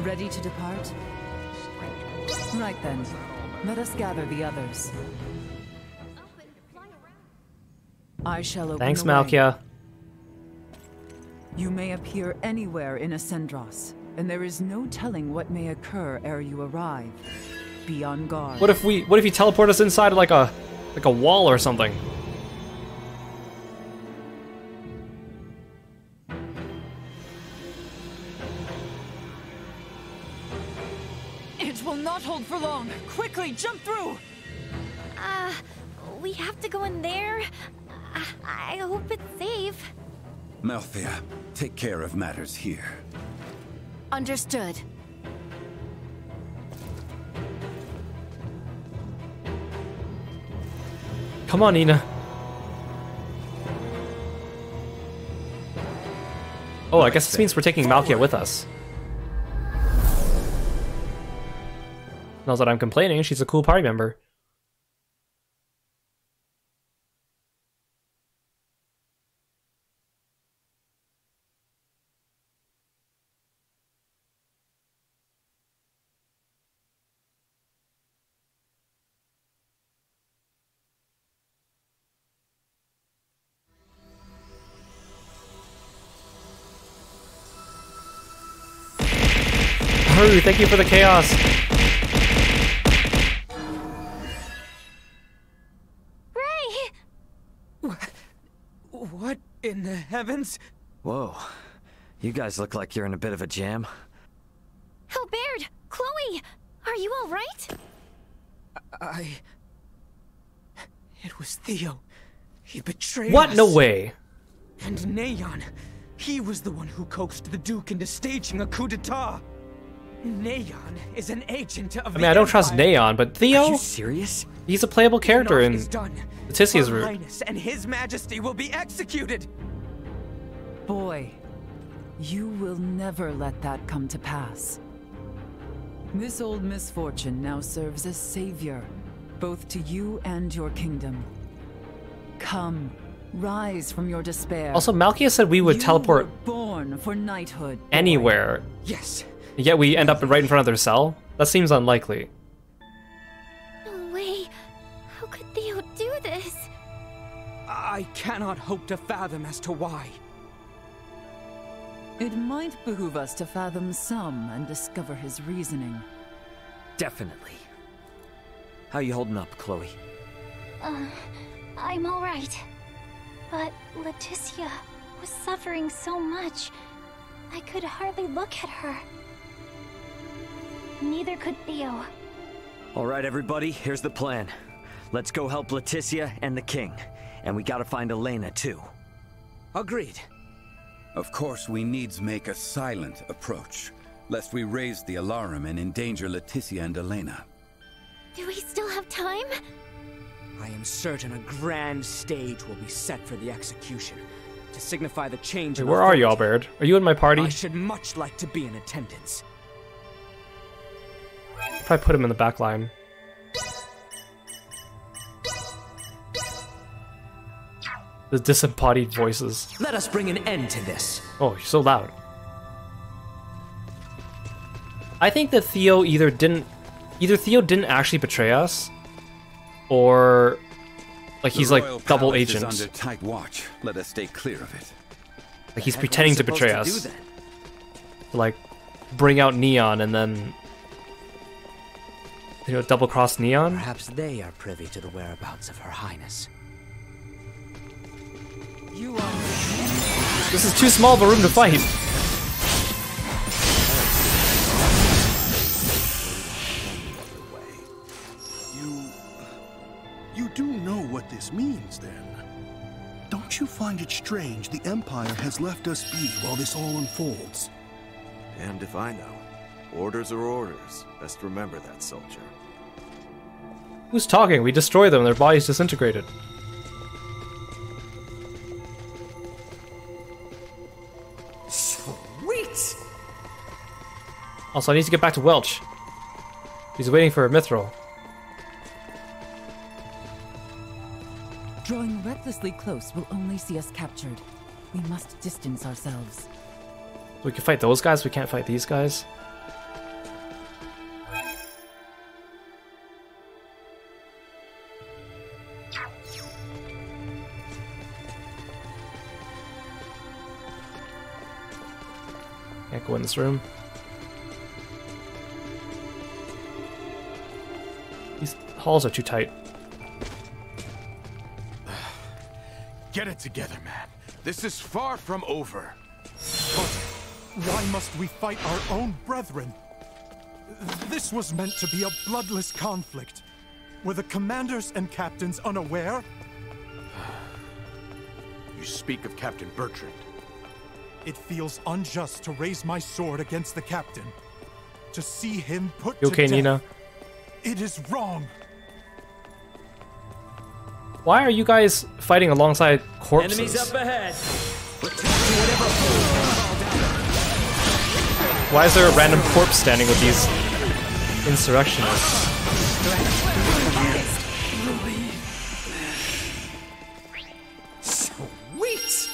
Ready to depart? Right then. Let us gather the others. I shall open Thanks, the way. Malkia. You may appear anywhere in Ascendros, and there is no telling what may occur ere you arrive. Be on guard. What if you teleport us inside like a wall or something? It will not hold for long. Quickly, jump through! We have to go in there? I hope it's safe. Malthea, take care of matters here. Understood. Come on, Nina. Oh, I guess this means we're taking Malkia with us. Not that I'm complaining, she's a cool party member. Haru, thank you for the chaos. Ray! What in the heavens? Whoa. You guys look like you're in a bit of a jam. Albert! Chloe! Are you alright? It was Theo. He betrayed What? us. No way. And Neon. He was the one who coaxed the Duke into staging a coup d'etat. Neon is an agent of I mean, I don't trust Neon, but Are Theo? you serious? He's a playable character in Letitia's Her route. Highness and His Majesty will be executed. Boy, you will never let that come to pass. This old misfortune now serves as savior, both to you and your kingdom. Come, rise from your despair. Also, Malkia said we would You teleport were born for knighthood. boy. anywhere, Yes. yet we end up right in front of their cell? That seems unlikely. No way. How could Theo do this? I cannot hope to fathom as to why. It might behoove us to fathom some and discover his reasoning. Definitely. How you holding up, Chloe? I'm alright. But Leticia was suffering so much. I could hardly look at her. Neither could Theo. Alright, everybody, here's the plan. Let's go help Leticia and the king. And we gotta find Elena, too. Agreed. Of course, we needs make a silent approach, lest we raise the alarm and endanger Leticia and Elena. Do we still have time? I am certain a grand stage will be set for the execution, to signify the change Wait, in where are you, authority. Albert? Are you in my party? I should much like to be in attendance. Probably put him in the back line. The disembodied voices. Let us bring an end to this. Oh, you're so loud. I think that Theo either Theo didn't actually betray us, or like he's like Royal double Palace is agent. under tight watch. Let us stay clear of it. Like he's What pretending are to we betray supposed us. to do then? To like bring out Neon and then double cross Neon. Perhaps they are privy to the whereabouts of Her Highness. You are... This is too small of a room to fight. You do know what this means, then? Don't you find it strange the Empire has left us be while this all unfolds? Damned if I know. Orders are orders. Best remember that, soldier. Who's talking? We destroy them, their bodies disintegrated. Sweet! Also, I need to get back to Welch. He's waiting for Mithril. Drawing recklessly close will only see us captured. We must distance ourselves. We can fight those guys, we can't fight these guys. Can't go in this room. These halls are too tight. Get it together, man. This is far from over. But Why must we fight our own brethren? This was meant to be a bloodless conflict. Were the commanders and captains unaware? You speak of Captain Bertrand. It feels unjust to raise my sword against the captain. To see him put You to okay, death. Nina? It is wrong. Why are you guys fighting alongside corpses? Enemies up ahead. Why is there a random corpse standing with these insurrectionists? Sweet!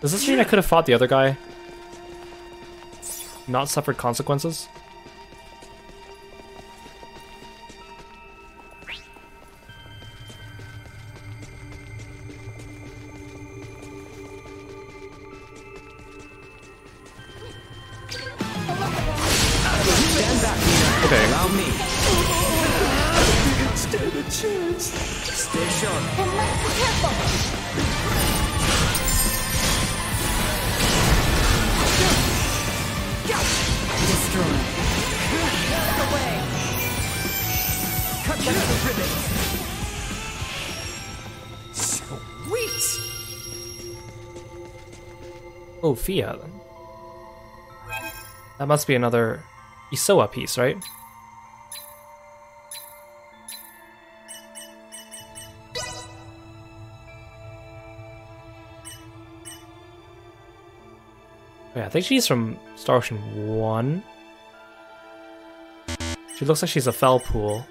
Does this mean I could have fought the other guy? Not suffered consequences? Okay. Allow me. Stand a chance. Stay sharp. And let's be careful. Destroy. Away. Cut them to ribbons. Sweet! Oh, Fia. That must be another Isoa piece, right? Yeah, I think she's from Star Ocean 1. She looks like she's a fell pool.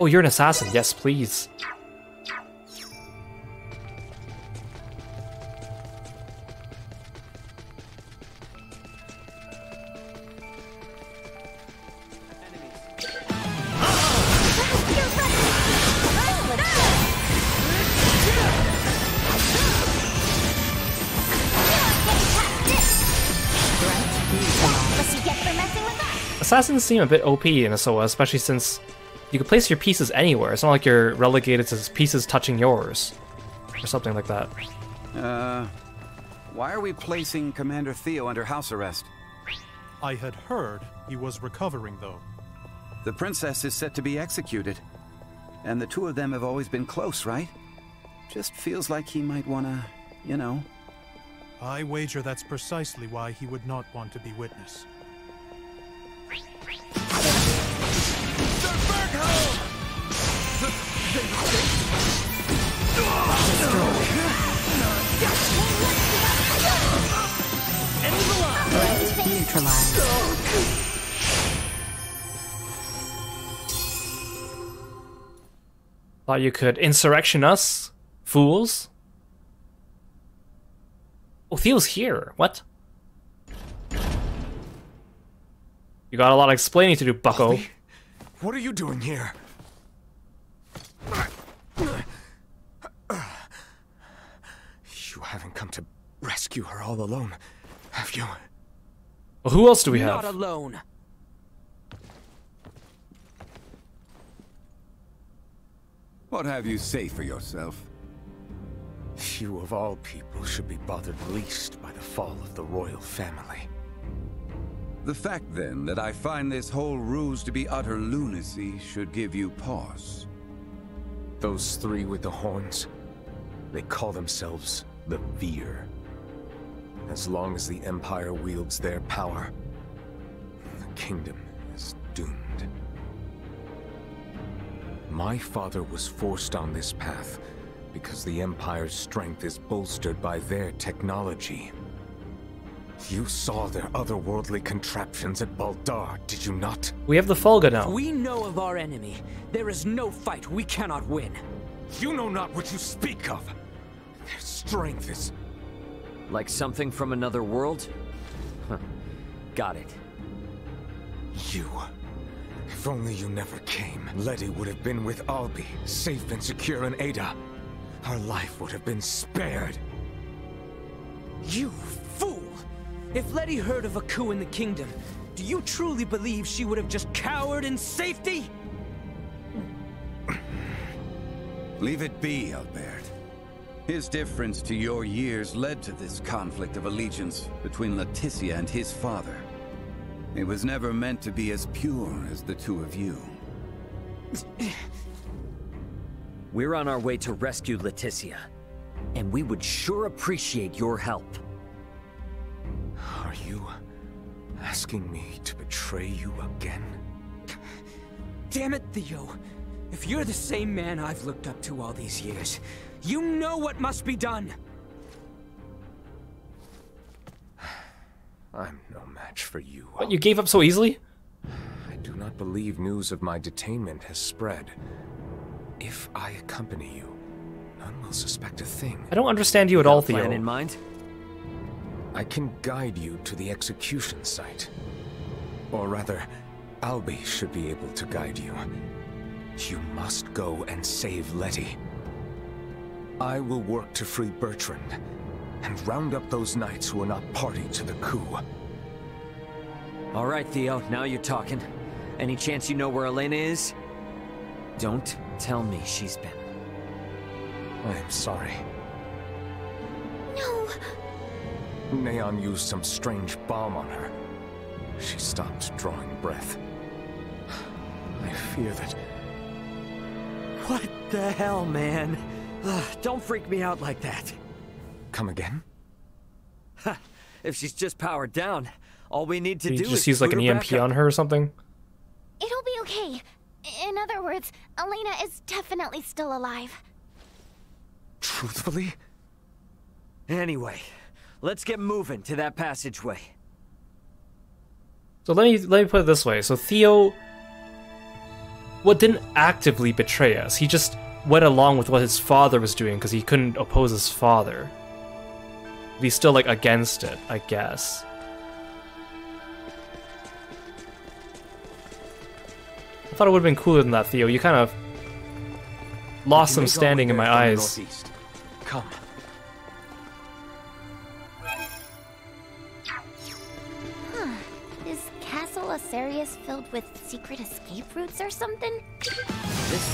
Oh, you're an assassin. Yes, please. Assassins seem a bit OP in Isoa, especially since you can place your pieces anywhere. It's not like you're relegated to pieces touching yours. Or something like that. Why are we placing Commander Theo under house arrest? I had heard he was recovering, though. The princess is set to be executed. And the two of them have always been close, right? Just feels like he might wanna, you know. I wager that's precisely why he would not want to be witness. Neutralized. Thought you could insurrection us, fools. Oh, Theo's here. What? You got a lot of explaining to do, bucko. Ollie, what are you doing here? You haven't come to rescue her all alone, have you? Well, who else do we Not have? alone. What have you say for yourself? You of all people should be bothered least by the fall of the royal family. The fact, then, that I find this whole ruse to be utter lunacy should give you pause. Those three with the horns, they call themselves the Veer. As long as the Empire wields their power, the kingdom is doomed. My father was forced on this path because the Empire's strength is bolstered by their technology. You saw their otherworldly contraptions at Baldar, did you not? We have the Fulga now. We know of our enemy. There is no fight we cannot win. You know not what you speak of. Their strength is... Like something from another world? Huh. got it. You. If only you never came, Letty would have been with Albi, safe and secure in Ada. Her life would have been spared. You fool! If Letty heard of a coup in the kingdom, do you truly believe she would have just cowered in safety? Leave it be, Albert. His difference to your years led to this conflict of allegiance between Leticia and his father. It was never meant to be as pure as the two of you. We're on our way to rescue Leticia, and we would sure appreciate your help. Are you asking me to betray you again? Damn it, Theo. If you're the same man I've looked up to all these years, you know what must be done! I'm no match for you. What, you gave up so easily? I do not believe news of my detainment has spread. If I accompany you, none will suspect a thing. I don't understand you at all, Plan Theo. in mind? I can guide you to the execution site. Or rather, Albi should be able to guide you. You must go and save Letty. I will work to free Bertrand, and round up those knights who are not party to the coup. All right, Theo, now you're talking. Any chance you know where Elena is? Don't tell me she's been. I am sorry. No. Neon used some strange bomb on her. She stopped drawing breath. I fear that... What the hell, man? Don't freak me out like that. Come again? Ha! If she's just powered down, all we need to Did do you is just use like an boot her EMP back up. on her or something? It'll be okay. In other words, Elena is definitely still alive. Truthfully? Anyway, let's get moving to that passageway. So let me put it this way. So Theo, didn't actively betray us. He just went along with what his father was doing because he couldn't oppose his father. But he's still like against it, I guess. I thought it would have been cooler than that, Theo. You kind of lost some standing in my eyes. Come. Huh. Is Castle Asarius filled with secret escape routes or something? This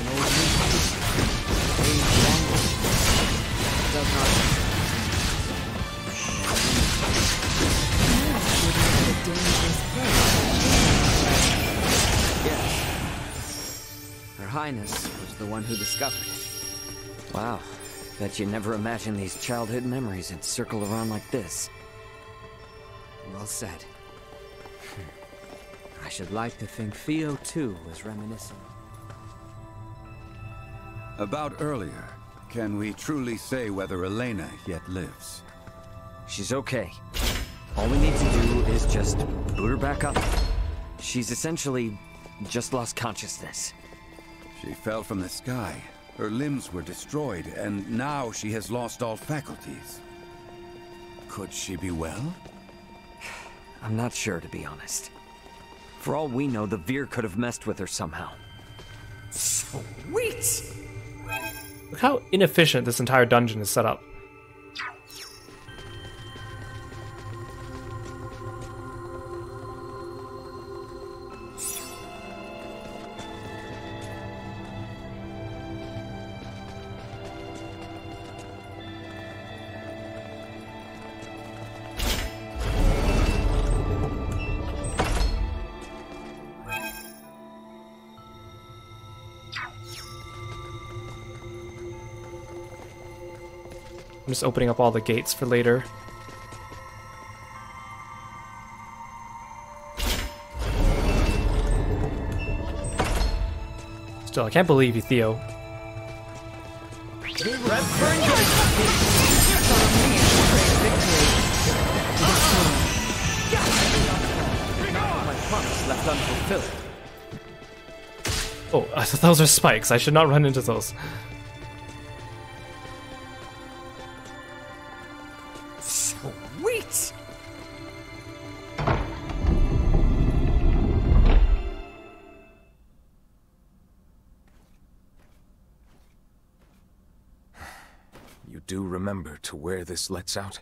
one is an old Yes. Her Highness was the one who discovered it. Wow. Bet you never imagined these childhood memories would circle around like this. Well said. I should like to think Theo, too, was reminiscing. About earlier, can we truly say whether Elena yet lives? She's okay. All we need to do is just boot her back up. She's essentially just lost consciousness. She fell from the sky. Her limbs were destroyed, and now she has lost all faculties. Could she be well? I'm not sure, to be honest. For all we know, the Veer could have messed with her somehow. Sweet! Look how inefficient this entire dungeon is set up. I'm just opening up all the gates for later. Still, I can't believe you, Theo. Left unfulfilled. Oh, those are spikes. I should not run into those. Sweet! do remember to where this lets out?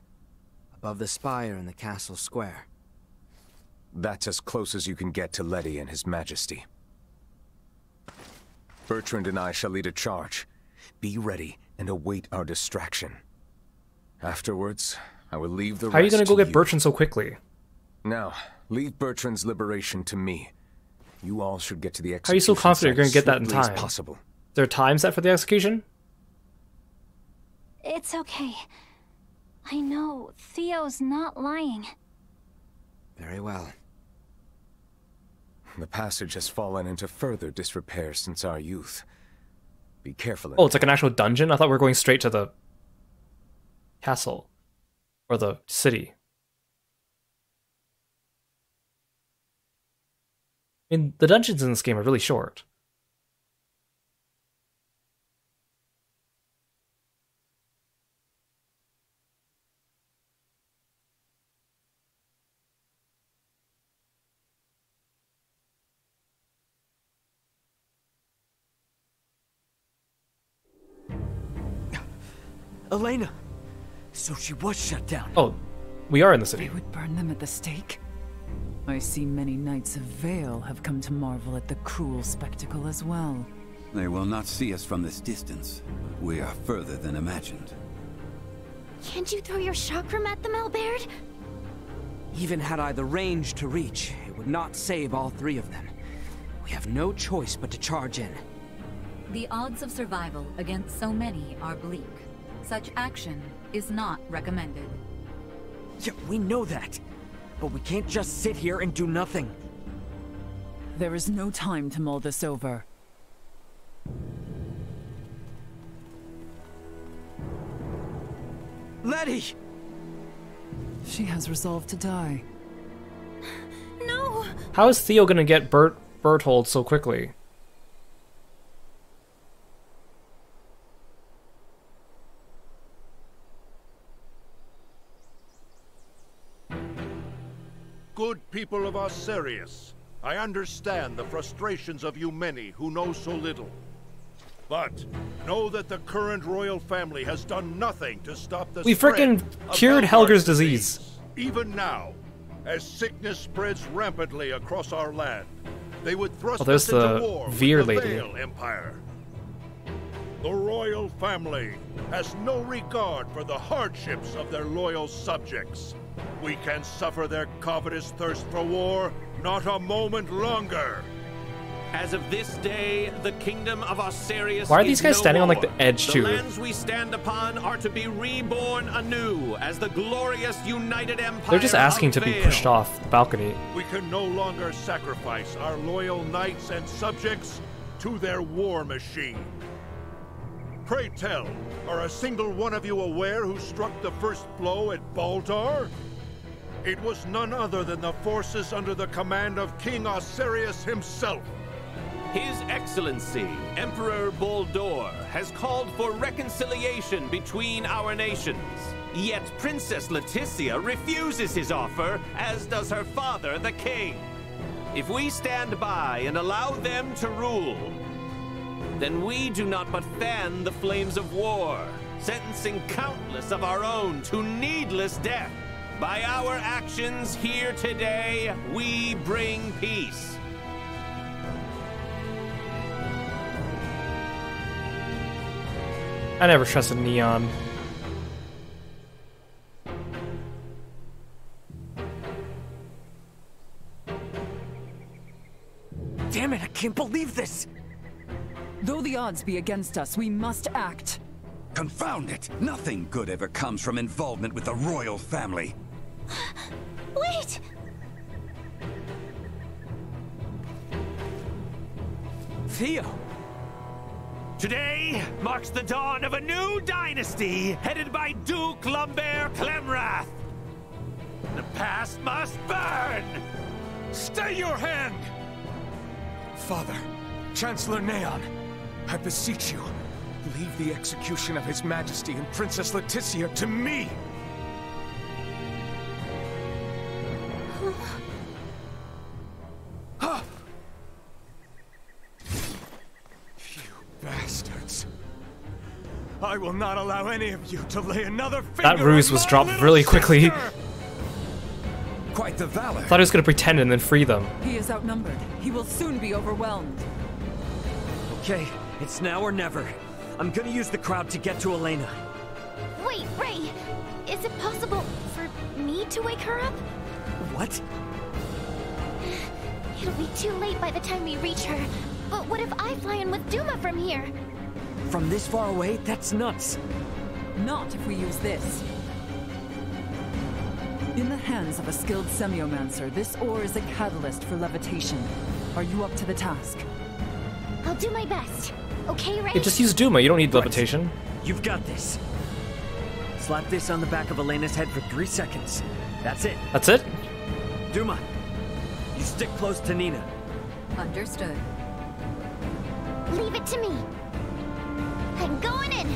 Above the spire in the castle square. That's as close as you can get to Letty and His Majesty. Bertrand and I shall lead a charge. Be ready and await our distraction. Afterwards, I will leave the rest to you. How are you gonna go get Bertrand so quickly? Now, leave Bertrand's liberation to me. You all should get to the execution. How are you so confident you're gonna get that in time? Possible. Is there a time set for the execution? It's okay. I know Theo's not lying. Very well. The passage has fallen into further disrepair since our youth. Be careful. Oh, it's like an actual dungeon? I thought we were going straight to the castle. Or the city. I mean, the dungeons in this game are really short. Elena! So she was shut down. Oh, we are in the city. They would burn them at the stake? I see many Knights of Vale have come to marvel at the cruel spectacle as well. They will not see us from this distance. We are further than imagined. Can't you throw your chakram at them, Albert? Even had I the range to reach, it would not save all three of them. We have no choice but to charge in. The odds of survival against so many are bleak. Such action is not recommended. Yeah, we know that. But we can't just sit here and do nothing. There is no time to mull this over. Letty! She has resolved to die. No! How is Theo gonna get Berthold so quickly? Good people of Osirius, I understand the frustrations of you many who know so little. But know that the current royal family has done nothing to stop the We frickin' cured Helger's disease. Even now, as sickness spreads rampantly across our land, they would thrust there's us into the war Veer with the lady. Vale Empire. The royal family has no regard for the hardships of their loyal subjects. We can suffer their covetous thirst for war not a moment longer. As of this day, the kingdom of Osirius. Why are these guys no standing on like more. the edge too? The lands we stand upon are to be reborn anew as the glorious united empire. They're just asking to be Vale. pushed off the balcony. We can no longer sacrifice our loyal knights and subjects to their war machine. Pray tell, are a single one of you aware who struck the first blow at Baldar? It was none other than the forces under the command of King Osirius himself. His Excellency, Emperor Baldor, has called for reconciliation between our nations. Yet Princess Leticia refuses his offer, as does her father, the king. If we stand by and allow them to rule, then we do not but fan the flames of war, sentencing countless of our own to needless death. By our actions here today, we bring peace. I never trusted Neon. Damn it, I can't believe this! Though the odds be against us, we must act. Confound it! Nothing good ever comes from involvement with the royal family. Wait! Theo! Today marks the dawn of a new dynasty, headed by Duke Lambert Clemrath. The past must burn! Stay your hand! Father, Chancellor Neon, I beseech you, leave the execution of His Majesty and Princess Leticia to me! You bastards! I will not allow any of you to lay another finger That ruse on was my dropped little really quickly. sister! Quite the valor. Thought he was gonna pretend and then free them. He is outnumbered. He will soon be overwhelmed. Okay, it's now or never. I'm gonna use the crowd to get to Elena. Wait, Ray! Is it possible for me to wake her up? What? It'll be too late by the time we reach her. But what if I fly in with Duma from here? From this far away? That's nuts. Not if we use this. In the hands of a skilled semiomancer, this ore is a catalyst for levitation. Are you up to the task? I'll do my best. Okay, Ray? Yeah, just use Duma, you don't need levitation. You've got this. Slap this on the back of Elena's head for 3 seconds. That's it. That's it? Duma, you stick close to Nina. Understood. Leave it to me. I'm going in.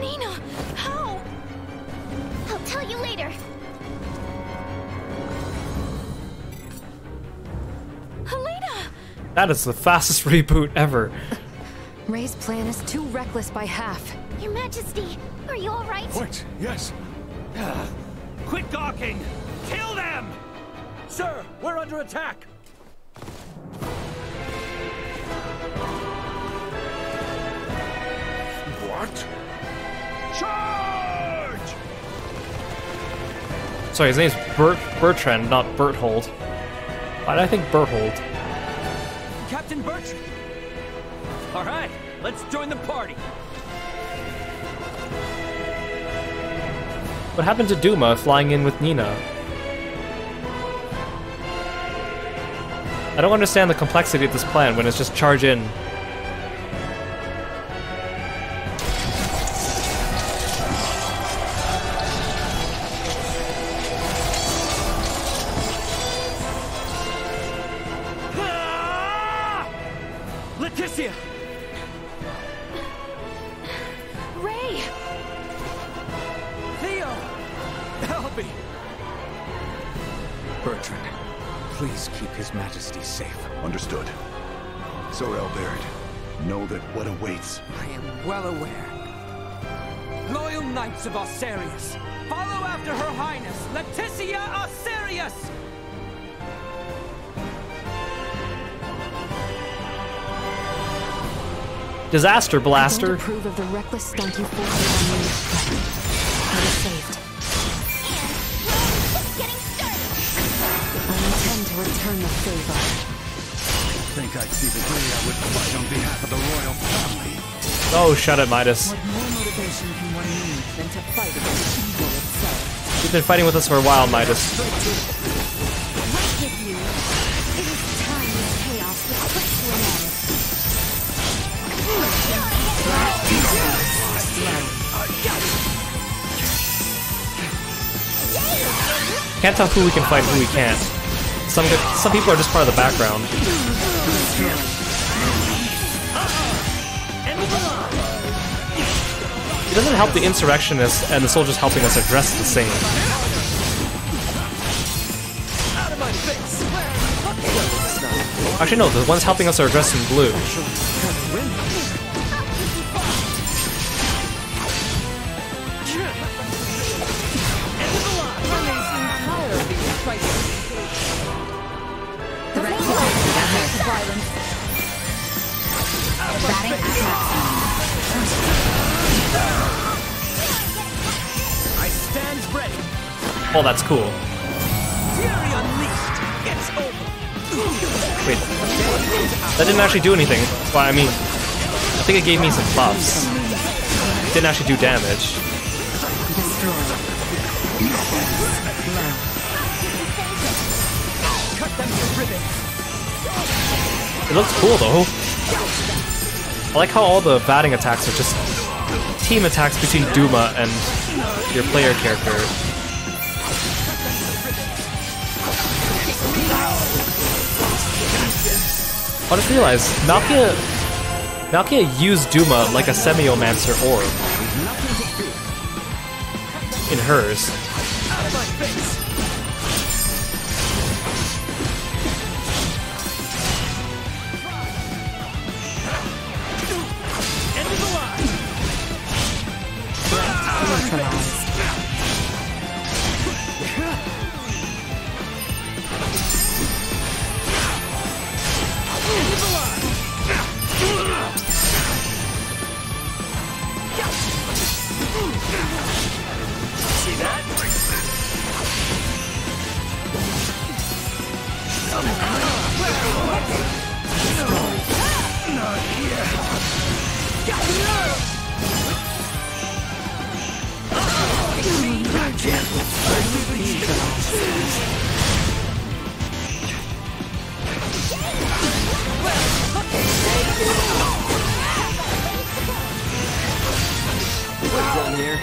Nina, how? I'll tell you later. Helena! That is the fastest reboot ever. Ray's plan is too reckless by half. Your Majesty, are you all right? What? Yes. Quit gawking! Kill them! Sir, we're under attack! What? Charge! Sorry, his name's Bertrand, not Berthold. Why did I think Berthold? Captain Bertrand! All right, let's join the party. What happened to Duma flying in with Nina? I don't understand the complexity of this plan when it's just charge in. Leticia! Ray! Theo! Help me! Bertrand, please keep His Majesty safe. Understood. So, Albert, know that what awaits. I am well aware. Loyal Knights of Osarius, follow after Her Highness, Leticia Osarius! Disaster Blaster. I'm going to prove of the reckless stunt you forced on me. I was saved. Just getting started! I intend to return the favor. Think I'd see the day I would fight on behalf of the royal family. Oh, shut it, Midas. What more motivation can one need than to fight against evil itself? You've been fighting with us for a while, Midas. Right with you. It is time this chaos was put to an end. Can't tell who we can fight and who we can't. Some people are just part of the background. It doesn't help the insurrectionists and the soldiers helping us are dressed the same. Actually no, the ones helping us are dressed in blue. I stand ready. Oh, that's cool. Fury unleashed. It's over. Wait, that didn't actually do anything. Well, I mean, I think it gave me some buffs. It didn't actually do damage. Cut them to ribbons! It looks cool though. I like how all the batting attacks are just team attacks between Duma and your player character. I just realized Malkia used Duma like a semiomancer orb. in hers. Out of my face! End of the line! End of the line! See that? Not yet. Down here.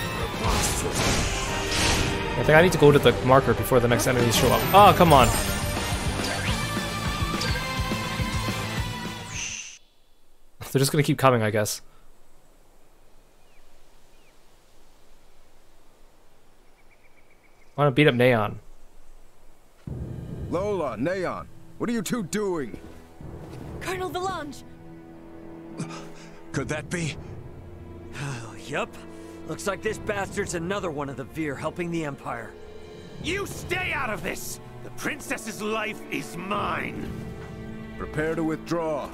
I think I need to go to the marker before the next enemies show up. Oh, come on. They're just gonna keep coming, I guess. I wanna beat up Neon. Lola, Neon, what are you two doing? Colonel Valange! Could that be? Oh, yup. Looks like this bastard's another one of the Veer helping the Empire. You stay out of this! The princess's life is mine! Prepare to withdraw.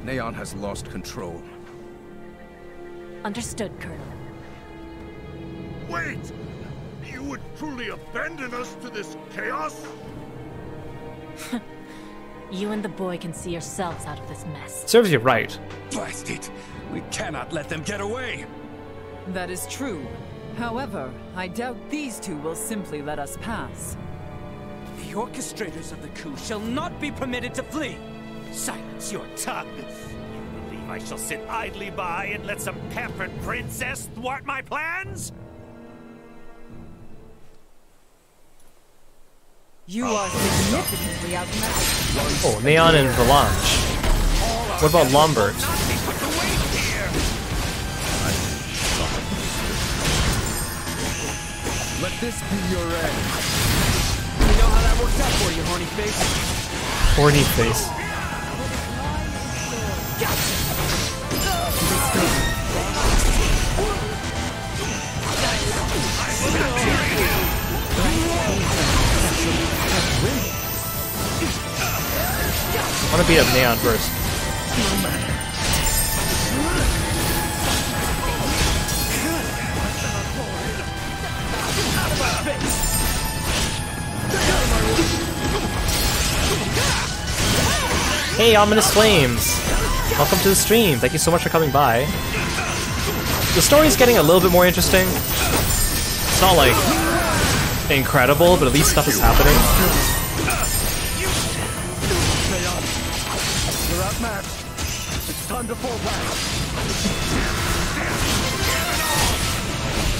Neon has lost control. Understood, Colonel. Wait! You would truly abandon us to this chaos? You and the boy can see yourselves out of this mess. Serves you right. Blast it! We cannot let them get away! That is true. However, I doubt these two will simply let us pass. The orchestrators of the coup shall not be permitted to flee! Silence your tongue! You believe I shall sit idly by and let some pampered princess thwart my plans? You are significantly outmatched. Oh, Neon and Valanche. What about Lombard? Let this be your end. You know how that works out for you, horny face? Horny face. I want to beat up Neon first. Hey, Ominous Flames! Welcome to the stream. Thank you so much for coming by. The story's getting a little bit more interesting. It's not like incredible, but at least stuff is happening. You're outmatched. It's time to fall back.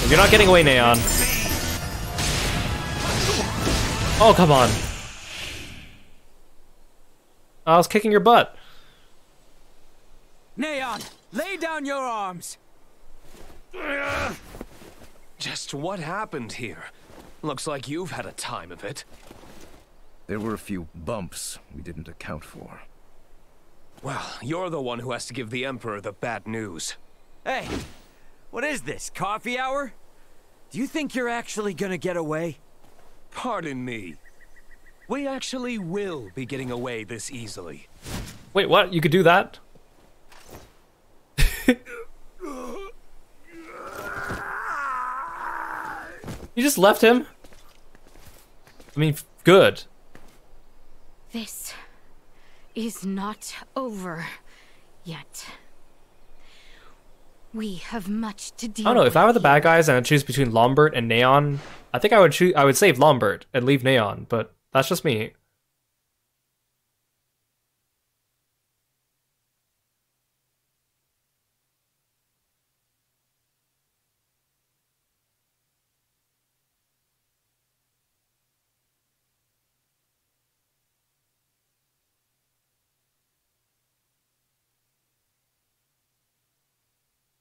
You're not getting away, Neon. Oh, come on. I was kicking your butt. Neon, lay down your arms! Just what happened here? Looks like you've had a time of it. There were a few bumps we didn't account for. Well, you're the one who has to give the Emperor the bad news. Hey, what is this, coffee hour? Do you think you're actually gonna get away? Pardon me. We actually will be getting away this easily. Wait, what? You could do that? You just left him? I mean, good. This is not over yet. We have much to deal I don't know, if I were the with bad guys and I'd choose between Lombard and Neon, I think I would save Lombard and leave Neon, but that's just me.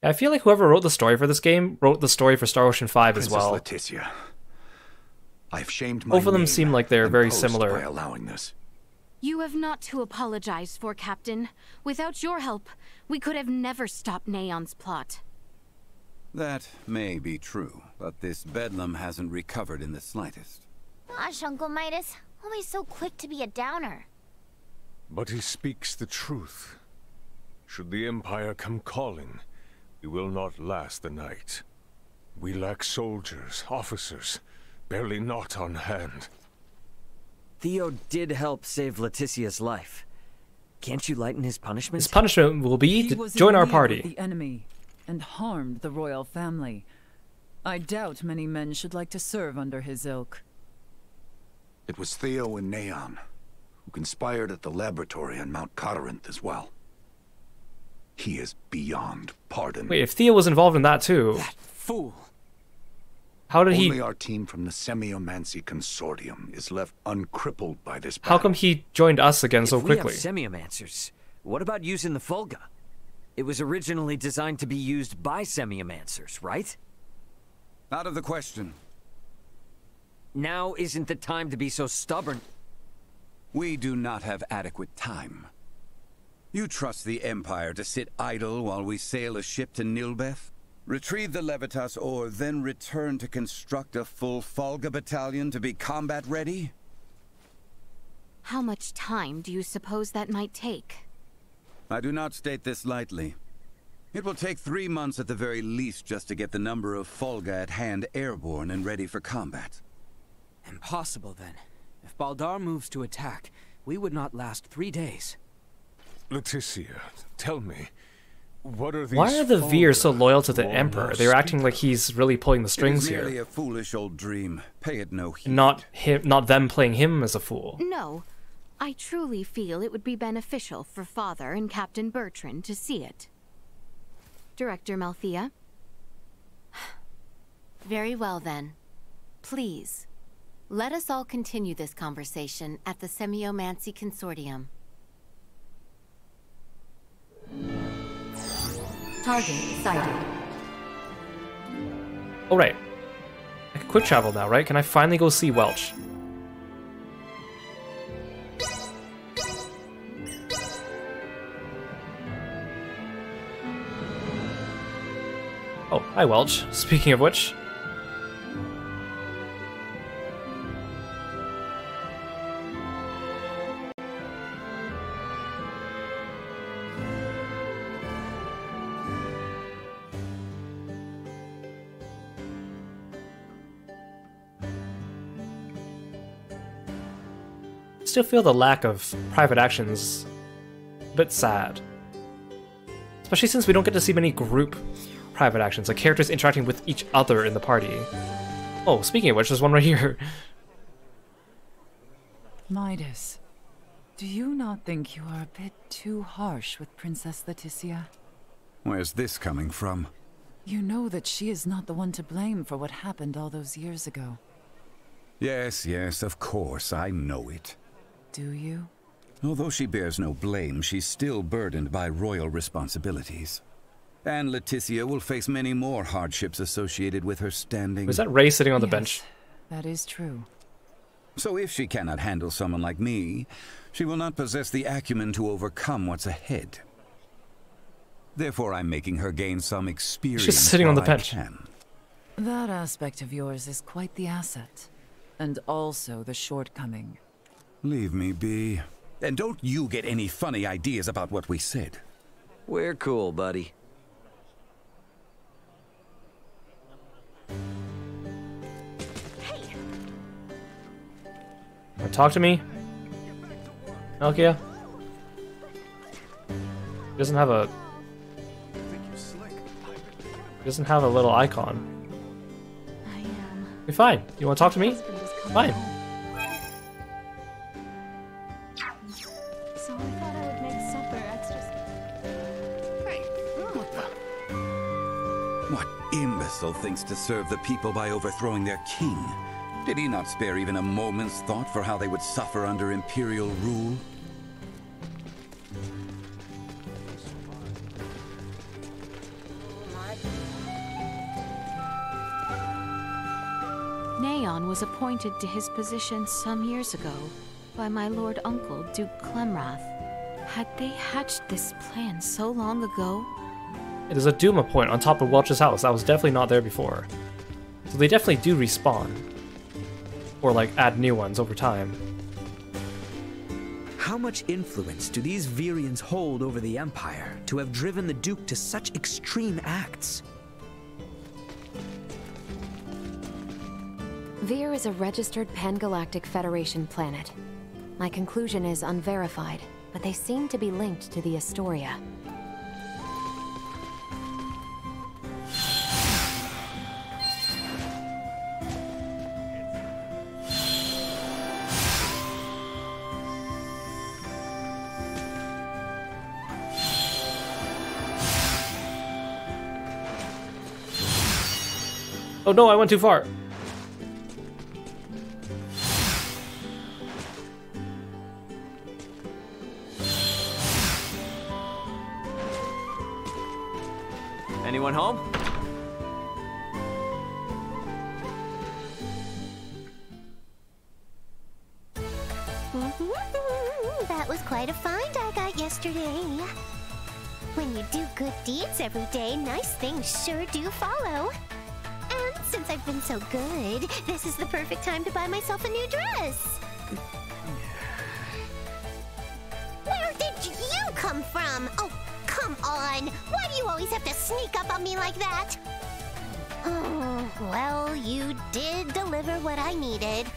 I feel like whoever wrote the story for this game wrote the story for Star Ocean 5 as well. Princess Leticia, I've shamed my Both of them name seem like they're and very post similar. by allowing this. You have not to apologize for, Captain. Without your help, we could have never stopped Neon's plot. That may be true, but this bedlam hasn't recovered in the slightest. Gosh, Uncle Midas, always so quick to be a downer. But he speaks the truth. Should the Empire come calling, we will not last the night. We lack soldiers, officers, barely not on hand. Theo did help save Leticia's life. Can't you lighten his punishment? His punishment will be He to was join in our league party. with the enemy and harmed the royal family. I doubt many men should like to serve under his ilk. It was Theo and Neon, who conspired at the laboratory on Mount Corinth as well. He is beyond pardon. Wait, if Theo was involved in that too, Fool! how did Only he? our team from the Semiomancy Consortium is left uncrippled by this How battle. come he joined us again so If we have quickly? semiomancers, what about using the Fulga? It was originally designed to be used by semiomancers, right? Out of the question. Now isn't the time to be so stubborn. We do not have adequate time. You trust the Empire to sit idle while we sail a ship to Nilbeth? Retrieve the Levitas ore, then return to construct a full Fulga battalion to be combat ready? How much time do you suppose that might take? I do not state this lightly. It will take 3 months at the very least just to get the number of Fulga at hand airborne and ready for combat. Impossible, then. If Baldar moves to attack, we would not last 3 days. Leticia, tell me, what are these? Why are the Veer so loyal to the Long Emperor? lost They're acting like he's really pulling the strings It is merely here, a foolish old dream. Pay it no heed. not him, not them playing him as a fool. No. I truly feel it would be beneficial for Father and Captain Bertrand to see it. Director Malthea? Very well, then. Please, let us all continue this conversation at the Semiomancy Consortium. Target sighted. Oh right, I can quick travel now, right? Can I finally go see Welch? Oh, hi Welch. Speaking of which. Still feel the lack of private actions a bit sad. Especially since we don't get to see many group private actions, like characters interacting with each other in the party. Oh, speaking of which, there's one right here. Midas, do you not think you are a bit too harsh with Princess Leticia? Where's this coming from? You know that she is not the one to blame for what happened all those years ago. Yes, yes, of course, I know it. Do you? Although she bears no blame, she's still burdened by royal responsibilities. And Leticia will face many more hardships associated with her standing. Was that Ray sitting on the bench? That is true. So if she cannot handle someone like me, she will not possess the acumen to overcome what's ahead. Therefore, I'm making her gain some experience. She's sitting on the while I bench. can. That aspect of yours is quite the asset. And also the shortcoming. Leave me be. And don't you get any funny ideas about what we said. We're cool, buddy. Talk to me, Nokia. Doesn't have a. Doesn't have a little icon. I am. You're fine. You want to talk to me? Fine. So I thought I would make supper extra. Hey, what the? What imbecile thinks to serve the people by overthrowing their king? Did he not spare even a moment's thought for how they would suffer under imperial rule? Neon was appointed to his position some years ago by my lord uncle, Duke Clemrath. Had they hatched this plan so long ago? There's a Duma point on top of Welch's house. That was definitely not there before. So they definitely do respawn. Or, like, add new ones over time. How much influence do these Virians hold over the Empire to have driven the Duke to such extreme acts? Vir is a registered Pan-Galactic Federation planet. My conclusion is unverified, but they seem to be linked to the Astoria. Oh no, I went too far. Anyone home? That was quite a find I got yesterday. When you do good deeds every day, nice things sure do follow. And since I've been so good, this is the perfect time to buy myself a new dress. Where did you come from? Oh, come on. Why do you always have to sneak up on me like that? Oh, well, you did deliver what I needed.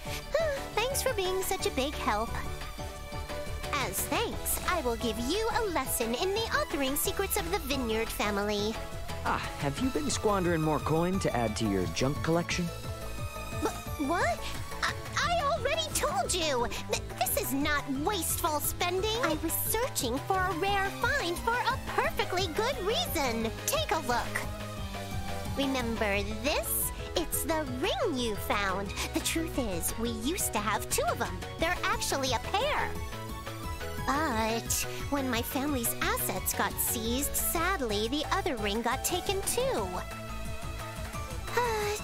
Thanks for being such a big help. As thanks, I will give you a lesson in the authoring secrets of the Vineyard family. Ah, have you been squandering more coin to add to your junk collection? What? I already told you! This is not wasteful spending! I was searching for a rare find for a perfectly good reason! Take a look! Remember this? It's the ring you found. The truth is, we used to have two of them. They're actually a pair. But when my family's assets got seized, sadly, the other ring got taken too.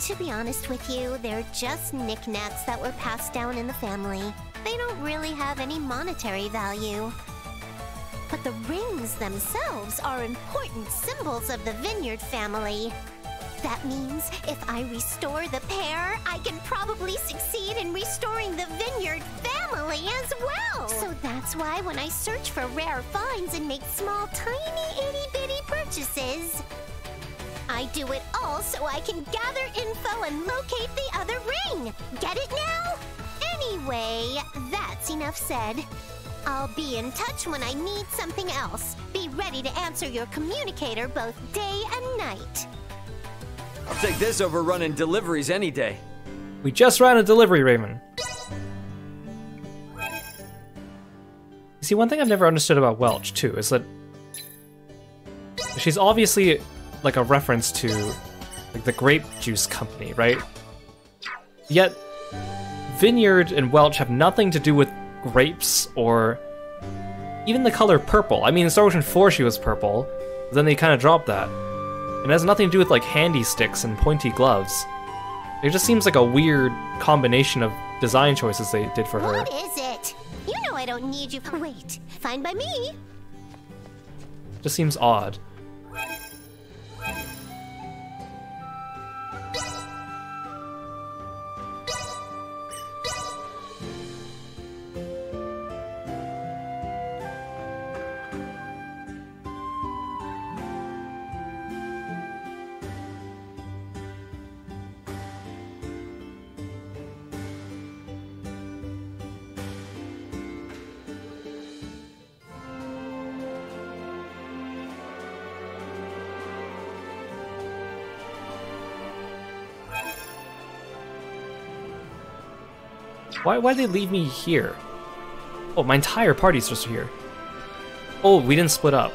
To be honest with you, they're just knickknacks that were passed down in the family. They don't really have any monetary value. But the rings themselves are important symbols of the Vineyard family. That means if I restore the pair, I can probably succeed in restoring the Vineyard family as well. So that's why when I search for rare finds and make small, tiny, itty-bitty purchases, I do it all so I can gather info and locate the other ring. Get it now? Anyway, that's enough said. I'll be in touch when I need something else. Be ready to answer your communicator both day and night. I'll take this over running deliveries any day. We just ran a delivery, Raymond. See, one thing I've never understood about Welch, too, is that she's obviously like a reference to like the grape juice company, right? Yet Vineyard and Welch have nothing to do with grapes or even the color purple. I mean, in Star Ocean 4 she was purple, but then they kind of dropped that. And it has nothing to do with like handy sticks and pointy gloves. It just seems like a weird combination of design choices they did for her. What is it? You know I don't need you. Wait, fine by me. Just seems odd. Why'd they leave me here? Oh, my entire party's just here. Oh, we didn't split up.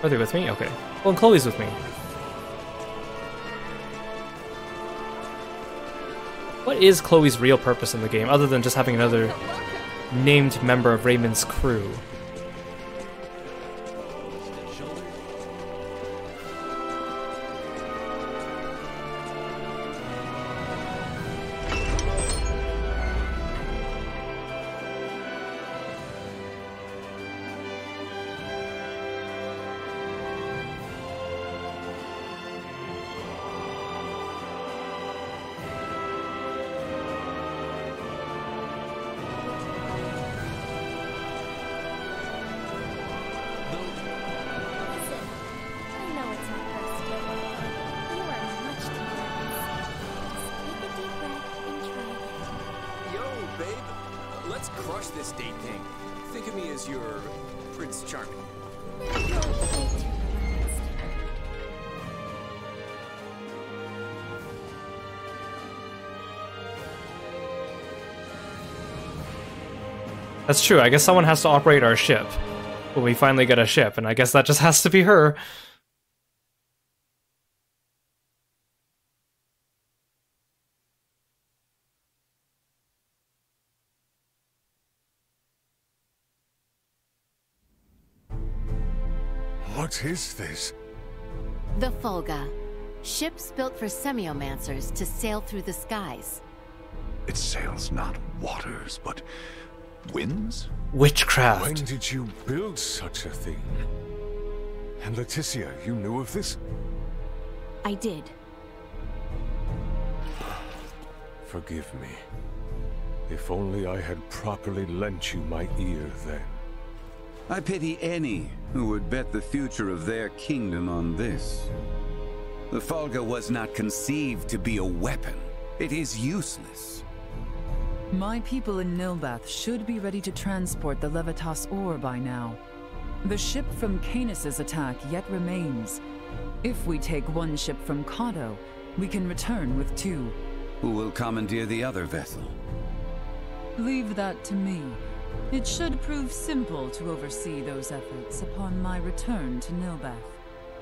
Are they with me? Okay. Well, and Chloe's with me. What is Chloe's real purpose in the game, other than just having another named member of Raymond's crew? squash this date thing. Think of me as your Prince Charming. That's true. I guess someone has to operate our ship. When we finally get a ship, and I guess that just has to be her. What is this? The Fulga. Ships built for semiomancers to sail through the skies. It sails not waters, but winds? Witchcraft. When did you build such a thing? And Leticia, you knew of this? I did. Forgive me. If only I had properly lent you my ear then. I pity any who would bet the future of their kingdom on this. The Fulga was not conceived to be a weapon. It is useless. My people in Nilbath should be ready to transport the Levitas ore by now. The ship from Canis' attack yet remains. If we take one ship from Kato, we can return with 2. Who will commandeer the other vessel? Leave that to me. It should prove simple to oversee those efforts upon my return to Nilbath.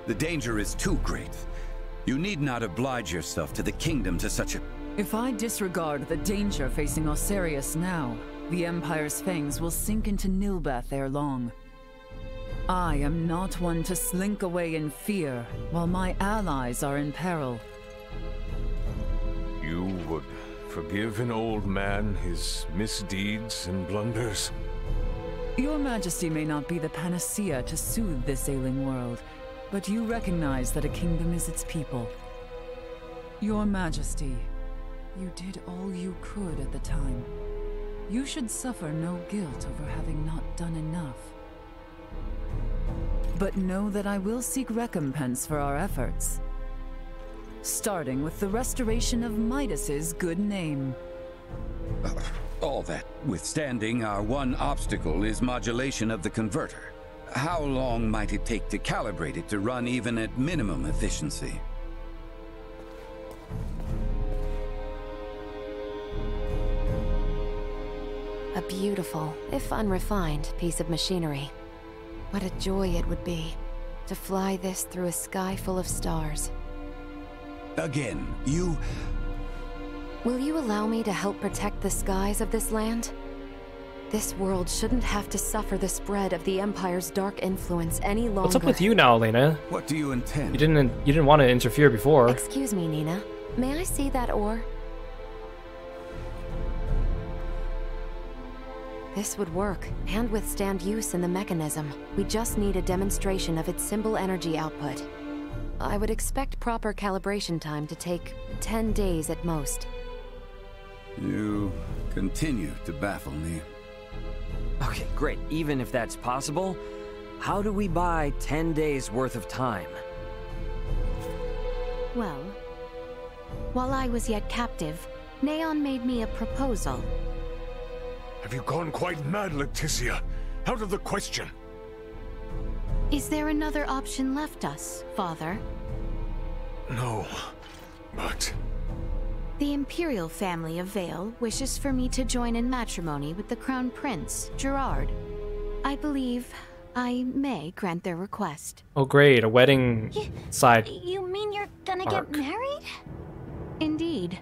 The danger is too great. You need not oblige yourself to the kingdom to such a... If I disregard the danger facing Osarius now, the Empire's fangs will sink into Nilbath ere long. I am not one to slink away in fear while my allies are in peril. You would forgive an old man his misdeeds and blunders? Your Majesty may not be the panacea to soothe this ailing world, but you recognize that a kingdom is its people. Your Majesty, you did all you could at the time. You should suffer no guilt over having not done enough. But know that I will seek recompense for our efforts. Starting with the restoration of Midas's good name. All that withstanding, our one obstacle is modulation of the converter. How long might it take to calibrate it to run even at minimum efficiency? A beautiful, if unrefined, piece of machinery. What a joy it would be to fly this through a sky full of stars. Again, you... Will you allow me to help protect the skies of this land? This world shouldn't have to suffer the spread of the Empire's dark influence any longer. What's up with you now, Elena? What do you intend? You didn't want to interfere before. Excuse me, Nina. May I see that ore? This would work, and withstand use in the mechanism. We just need a demonstration of its symbol energy output. I would expect proper calibration time to take 10 days at most. You continue to baffle me. Okay, great. Even if that's possible, how do we buy 10 days worth of time? Well, while I was yet captive, Neon made me a proposal. Have you gone quite mad, Leticia? Out of the question. Is there another option left us, Father? No, but... The Imperial family of Vale wishes for me to join in matrimony with the Crown Prince, Gerard. I believe I may grant their request. Oh great, a wedding side. You mean you're gonna get married? Indeed.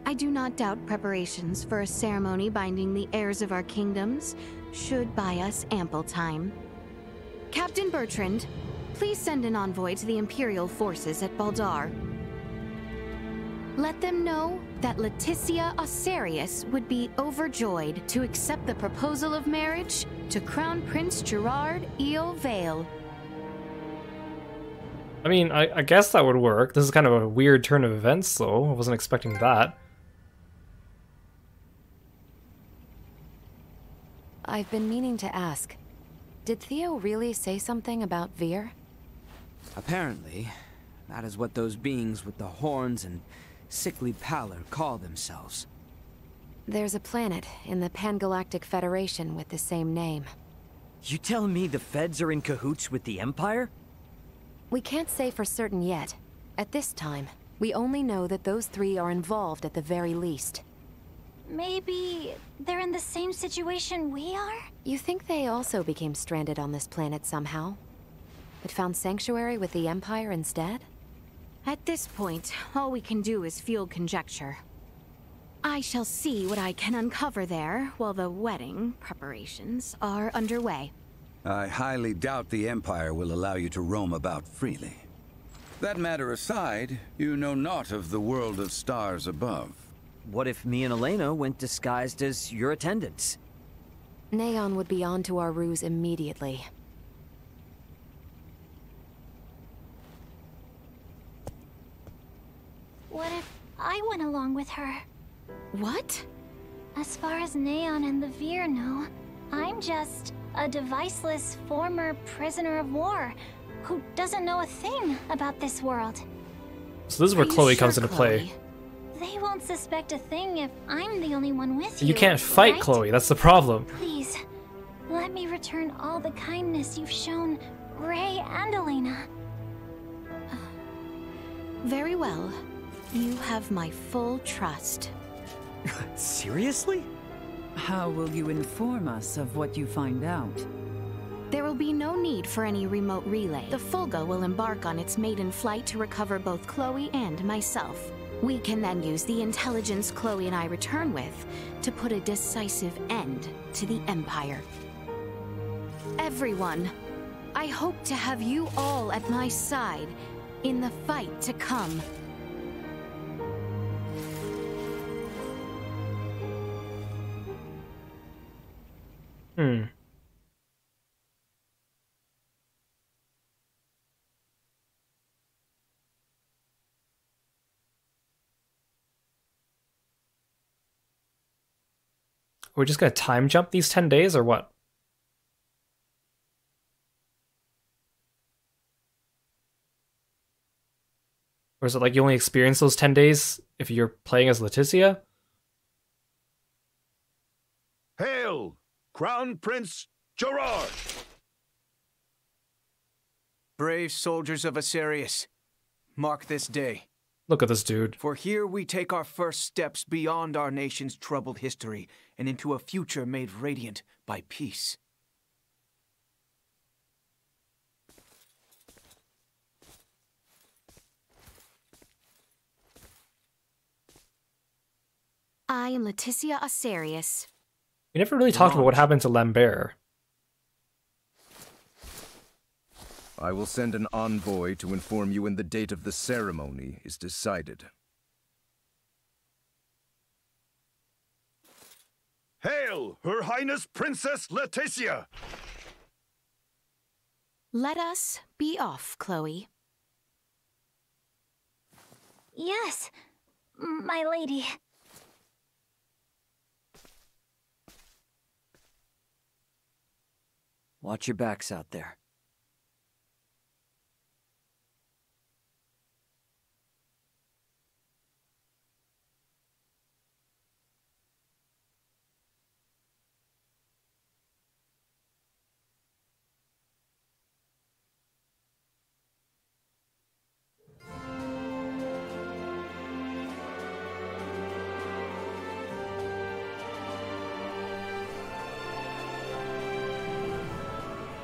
I do not doubt preparations for a ceremony binding the heirs of our kingdoms should buy us ample time. Captain Bertrand, please send an envoy to the Imperial forces at Baldar. Let them know that Leticia Osarius would be overjoyed to accept the proposal of marriage to Crown Prince Gerard Eo Vale. I mean, I guess that would work. This is kind of a weird turn of events, though. I wasn't expecting that. I've been meaning to ask. Did Theo really say something about Vir? Apparently, that is what those beings with the horns and sickly pallor call themselves. There's a planet in the Pangalactic Federation with the same name. You telling me the Feds are in cahoots with the Empire? We can't say for certain yet. At this time, we only know that those three are involved at the very least. Maybe they're in the same situation we are? You think they also became stranded on this planet somehow? But found sanctuary with the Empire instead? At this point, all we can do is field conjecture. I shall see what I can uncover there while the wedding preparations are underway. I highly doubt the Empire will allow you to roam about freely. That matter aside, you know naught of the world of stars above. What if me and Elena went disguised as your attendants? Neon would be onto our ruse immediately. What if I went along with her? What? As far as Neon and the Veer know, I'm just a deviceless former prisoner of war who doesn't know a thing about this world. So this is where Chloe comes into play. They won't suspect a thing if I'm the only one with you. You can't fight right? Chloe, that's the problem. Please, let me return all the kindness you've shown Ray and Elena. Very well. You have my full trust. Seriously? How will you inform us of what you find out? There will be no need for any remote relay. The Fulga will embark on its maiden flight to recover both Chloe and myself. We can then use the intelligence Chloe and I return with to put a decisive end to the Empire. Everyone, I hope to have you all at my side in the fight to come. We're just gonna time jump these 10 days or what? Or is it like you only experience those 10 days if you're playing as Leticia? Hail, Crown Prince Gerard! Brave soldiers of Asarius, mark this day. Look at this dude. For here we take our first steps beyond our nation's troubled history and into a future made radiant by peace. I am Leticia Asarius. We never really talked about what happened to Lambert. I will send an envoy to inform you when the date of the ceremony is decided. Hail, Her Highness Princess Leticia! Let us be off, Chloe. Yes, my lady. Watch your backs out there.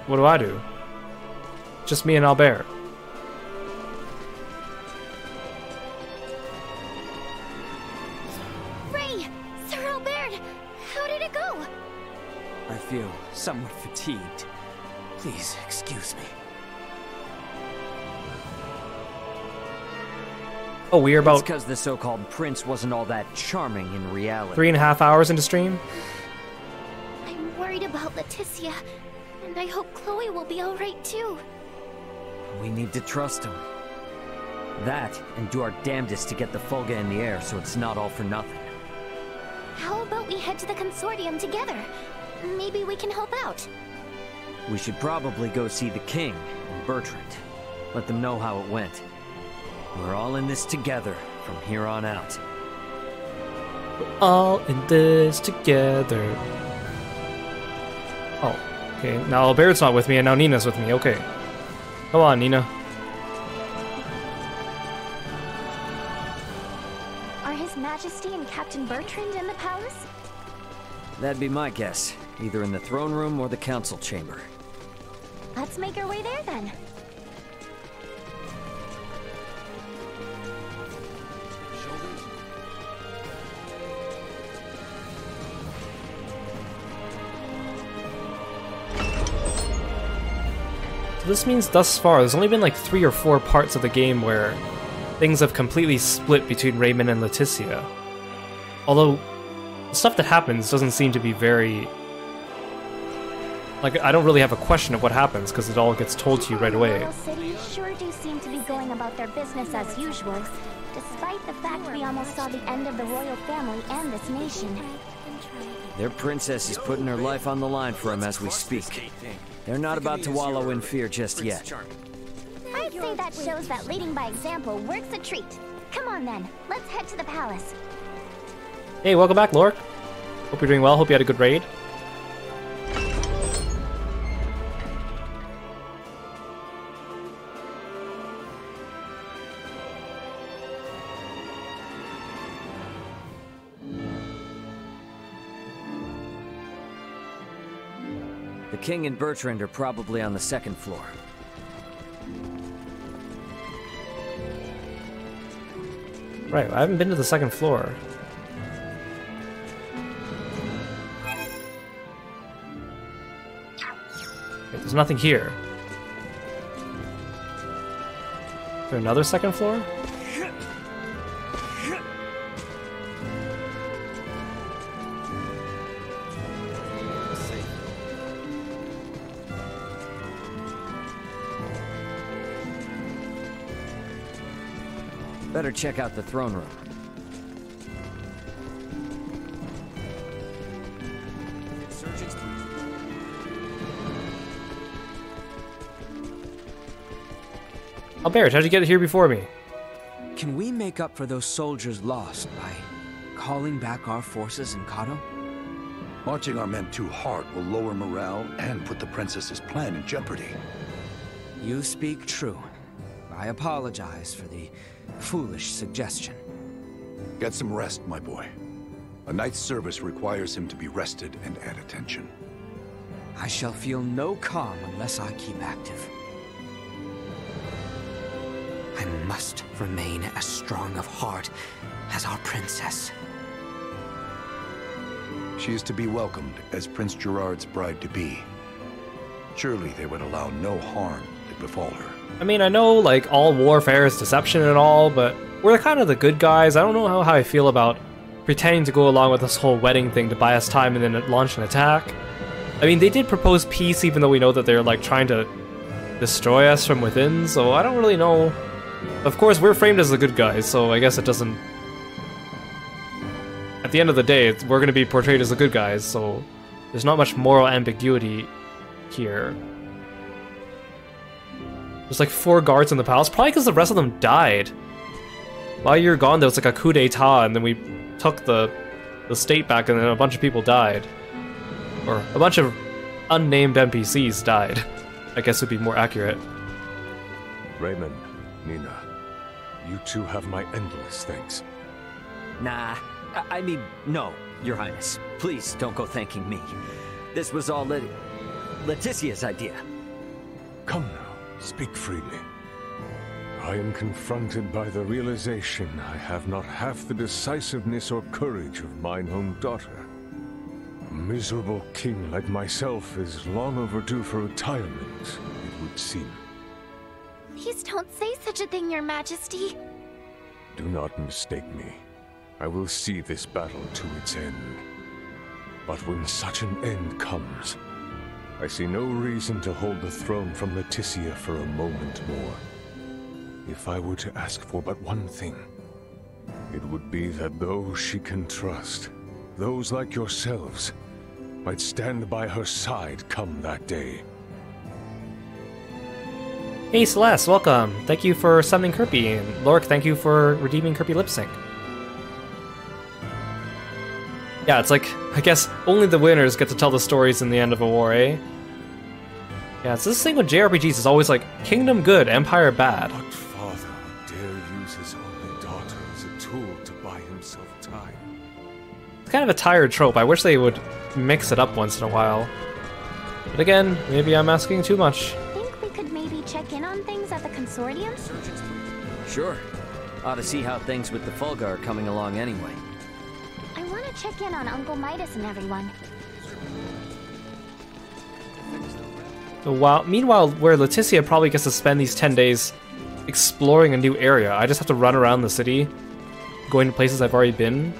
What do I do? Just me and Albert. Ray! Sir Albert! How did it go? I feel somewhat fatigued. Please excuse me. Oh, we're about... It's because the so-called prince wasn't all that charming in reality. 3.5 hours into stream? I'm worried about Leticia, and I hope Chloe will be alright too. We need to trust him. That, and do our damnedest to get the Fulga in the air so it's not all for nothing. How about we head to the consortium together? Maybe we can help out. We should probably go see the king and Bertrand. Let them know how it went. We're all in this together from here on out. We're all in this together. Oh, okay. Now Albert's not with me, and now Nina's with me. Okay. Come on, Nina. Are His Majesty and Captain Bertrand in the palace? That'd be my guess. Either in the throne room or the council chamber. Let's make our way there then. So this means thus far, there's only been like 3 or 4 parts of the game where things have completely split between Raymond and Leticia. Although, the stuff that happens doesn't seem to be very... Like, I don't really have a question of what happens, because it all gets told to you right away. The city sure do seem to be going about their business as usual, despite the fact we almost saw the end of the royal family and this nation. Their princess is putting her life on the line for him as we speak. They're not about to wallow in fear just yet. I'd say that shows that leading by example works a treat. Come on then, let's head to the palace. Hey, welcome back, Lork. Hope you're doing well, hope you had a good raid. The king and Bertrand are probably on the 2nd floor. Right, I haven't been to the 2nd floor. Wait, there's nothing here. Is there another 2nd floor? Better check out the throne room. Albert, how'd you get here before me? Can we make up for those soldiers lost by calling back our forces in Kiro? Marching our men too hard will lower morale and put the princess's plan in jeopardy. You speak true. I apologize for the foolish suggestion. Get some rest, my boy. A night's service requires him to be rested and at attention. I shall feel no calm unless I keep active. I must remain as strong of heart as our princess. She is to be welcomed as Prince Gerard's bride-to-be. Surely they would allow no harm to befall her. I mean, I know, like, all warfare is deception and all, but we're kind of the good guys. I don't know how I feel about pretending to go along with this whole wedding thing to buy us time and then launch an attack. I mean, they did propose peace even though we know that they're, like, trying to destroy us from within, so I don't really know. Of course, we're framed as the good guys, so I guess it doesn't... At the end of the day, we're going to be portrayed as the good guys, so there's not much moral ambiguity here. There's like 4 guards in the palace, probably because the rest of them died. While you were gone, there was like a coup d'etat, and then we took the state back, and then a bunch of people died. Or a bunch of unnamed NPCs died, I guess would be more accurate. Raymond, Nina, you two have my endless thanks. Nah, I mean, no, Your Highness. Please don't go thanking me. This was all Leticia's idea. Come now, speak freely. I am confronted by the realization I have not half the decisiveness or courage of mine own daughter. A miserable king like myself is long overdue for retirement, it would seem. Please don't say such a thing, Your Majesty. Do not mistake me. I will see this battle to its end. But when such an end comes, I see no reason to hold the throne from Leticia for a moment more. If I were to ask for but one thing, it would be that those she can trust, those like yourselves, might stand by her side come that day. Hey Celeste, welcome. Thank you for summoning Kirby, and Lork, thank you for redeeming Kirby Lip Sync. Yeah, it's like, I guess only the winners get to tell the stories in the end of a war, eh? Yeah, it's this thing with JRPGs, is always like, kingdom good, empire bad. What father would dare use his only daughter as a tool to buy himself time? It's kind of a tired trope. I wish they would mix it up once in a while. But again, maybe I'm asking too much. Think we could maybe check in on things at the consortium? Sure. Ought to see how things with the Fulga are coming along anyway. I want to check in on Uncle Midas and everyone. Meanwhile, where Leticia probably gets to spend these 10 days exploring a new area, I just have to run around the city, going to places I've already been.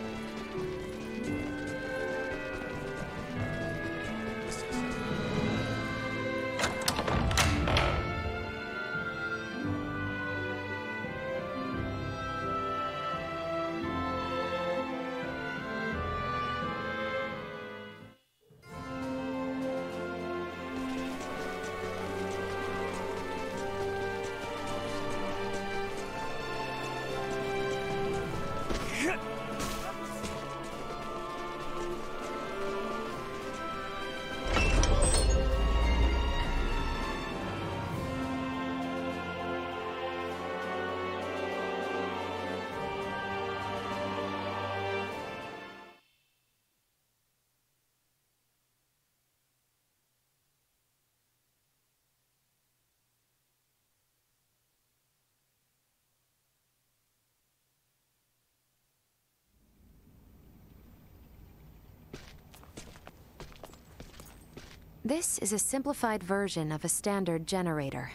This is a simplified version of a standard generator.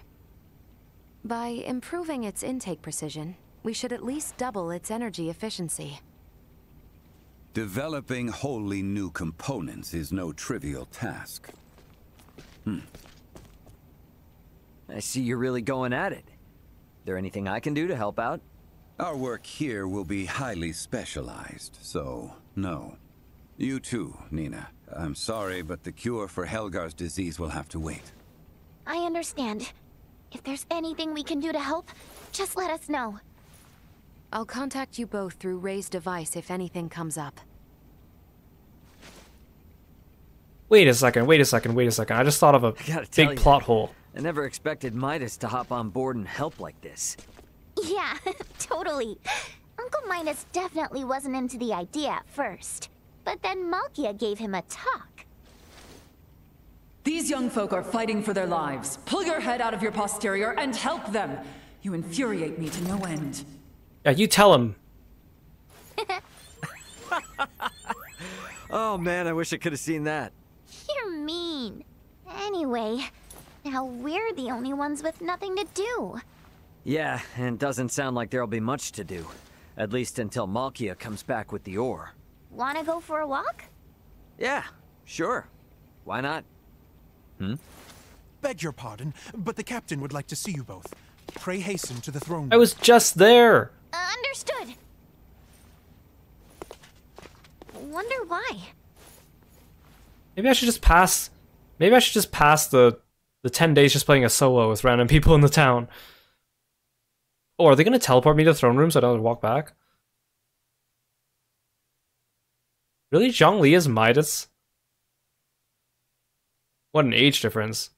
By improving its intake precision, we should at least double its energy efficiency. Developing wholly new components is no trivial task. I see you're really going at it. There anything I can do to help out? Our work here will be highly specialized, so no. You too, Nina. I'm sorry, but the cure for Helgar's disease will have to wait. I understand. If there's anything we can do to help, just let us know. I'll contact you both through Ray's device if anything comes up. Wait a second. I just thought of a big plot hole. I never expected Midas to hop on board and help like this. Yeah, totally. Uncle Midas definitely wasn't into the idea at first. But then Malkia gave him a talk. These young folk are fighting for their lives. Pull your head out of your posterior and help them. You infuriate me to no end. Yeah, you tell him. Oh man, I wish I could have seen that. You're mean. Anyway, now we're the only ones with nothing to do. Yeah, and it doesn't sound like there'll be much to do. At least until Malkia comes back with the ore. Wanna go for a walk? Yeah, sure. Why not? Beg your pardon, but the captain would like to see you both. Pray hasten to the throne room. I was just there. Understood. Wonder why. Maybe I should just pass the 10 days just playing a solo with random people in the town. Or are they going to teleport me to the throne room so I don't have to walk back? Really? Zhongli is Midas? What an age difference.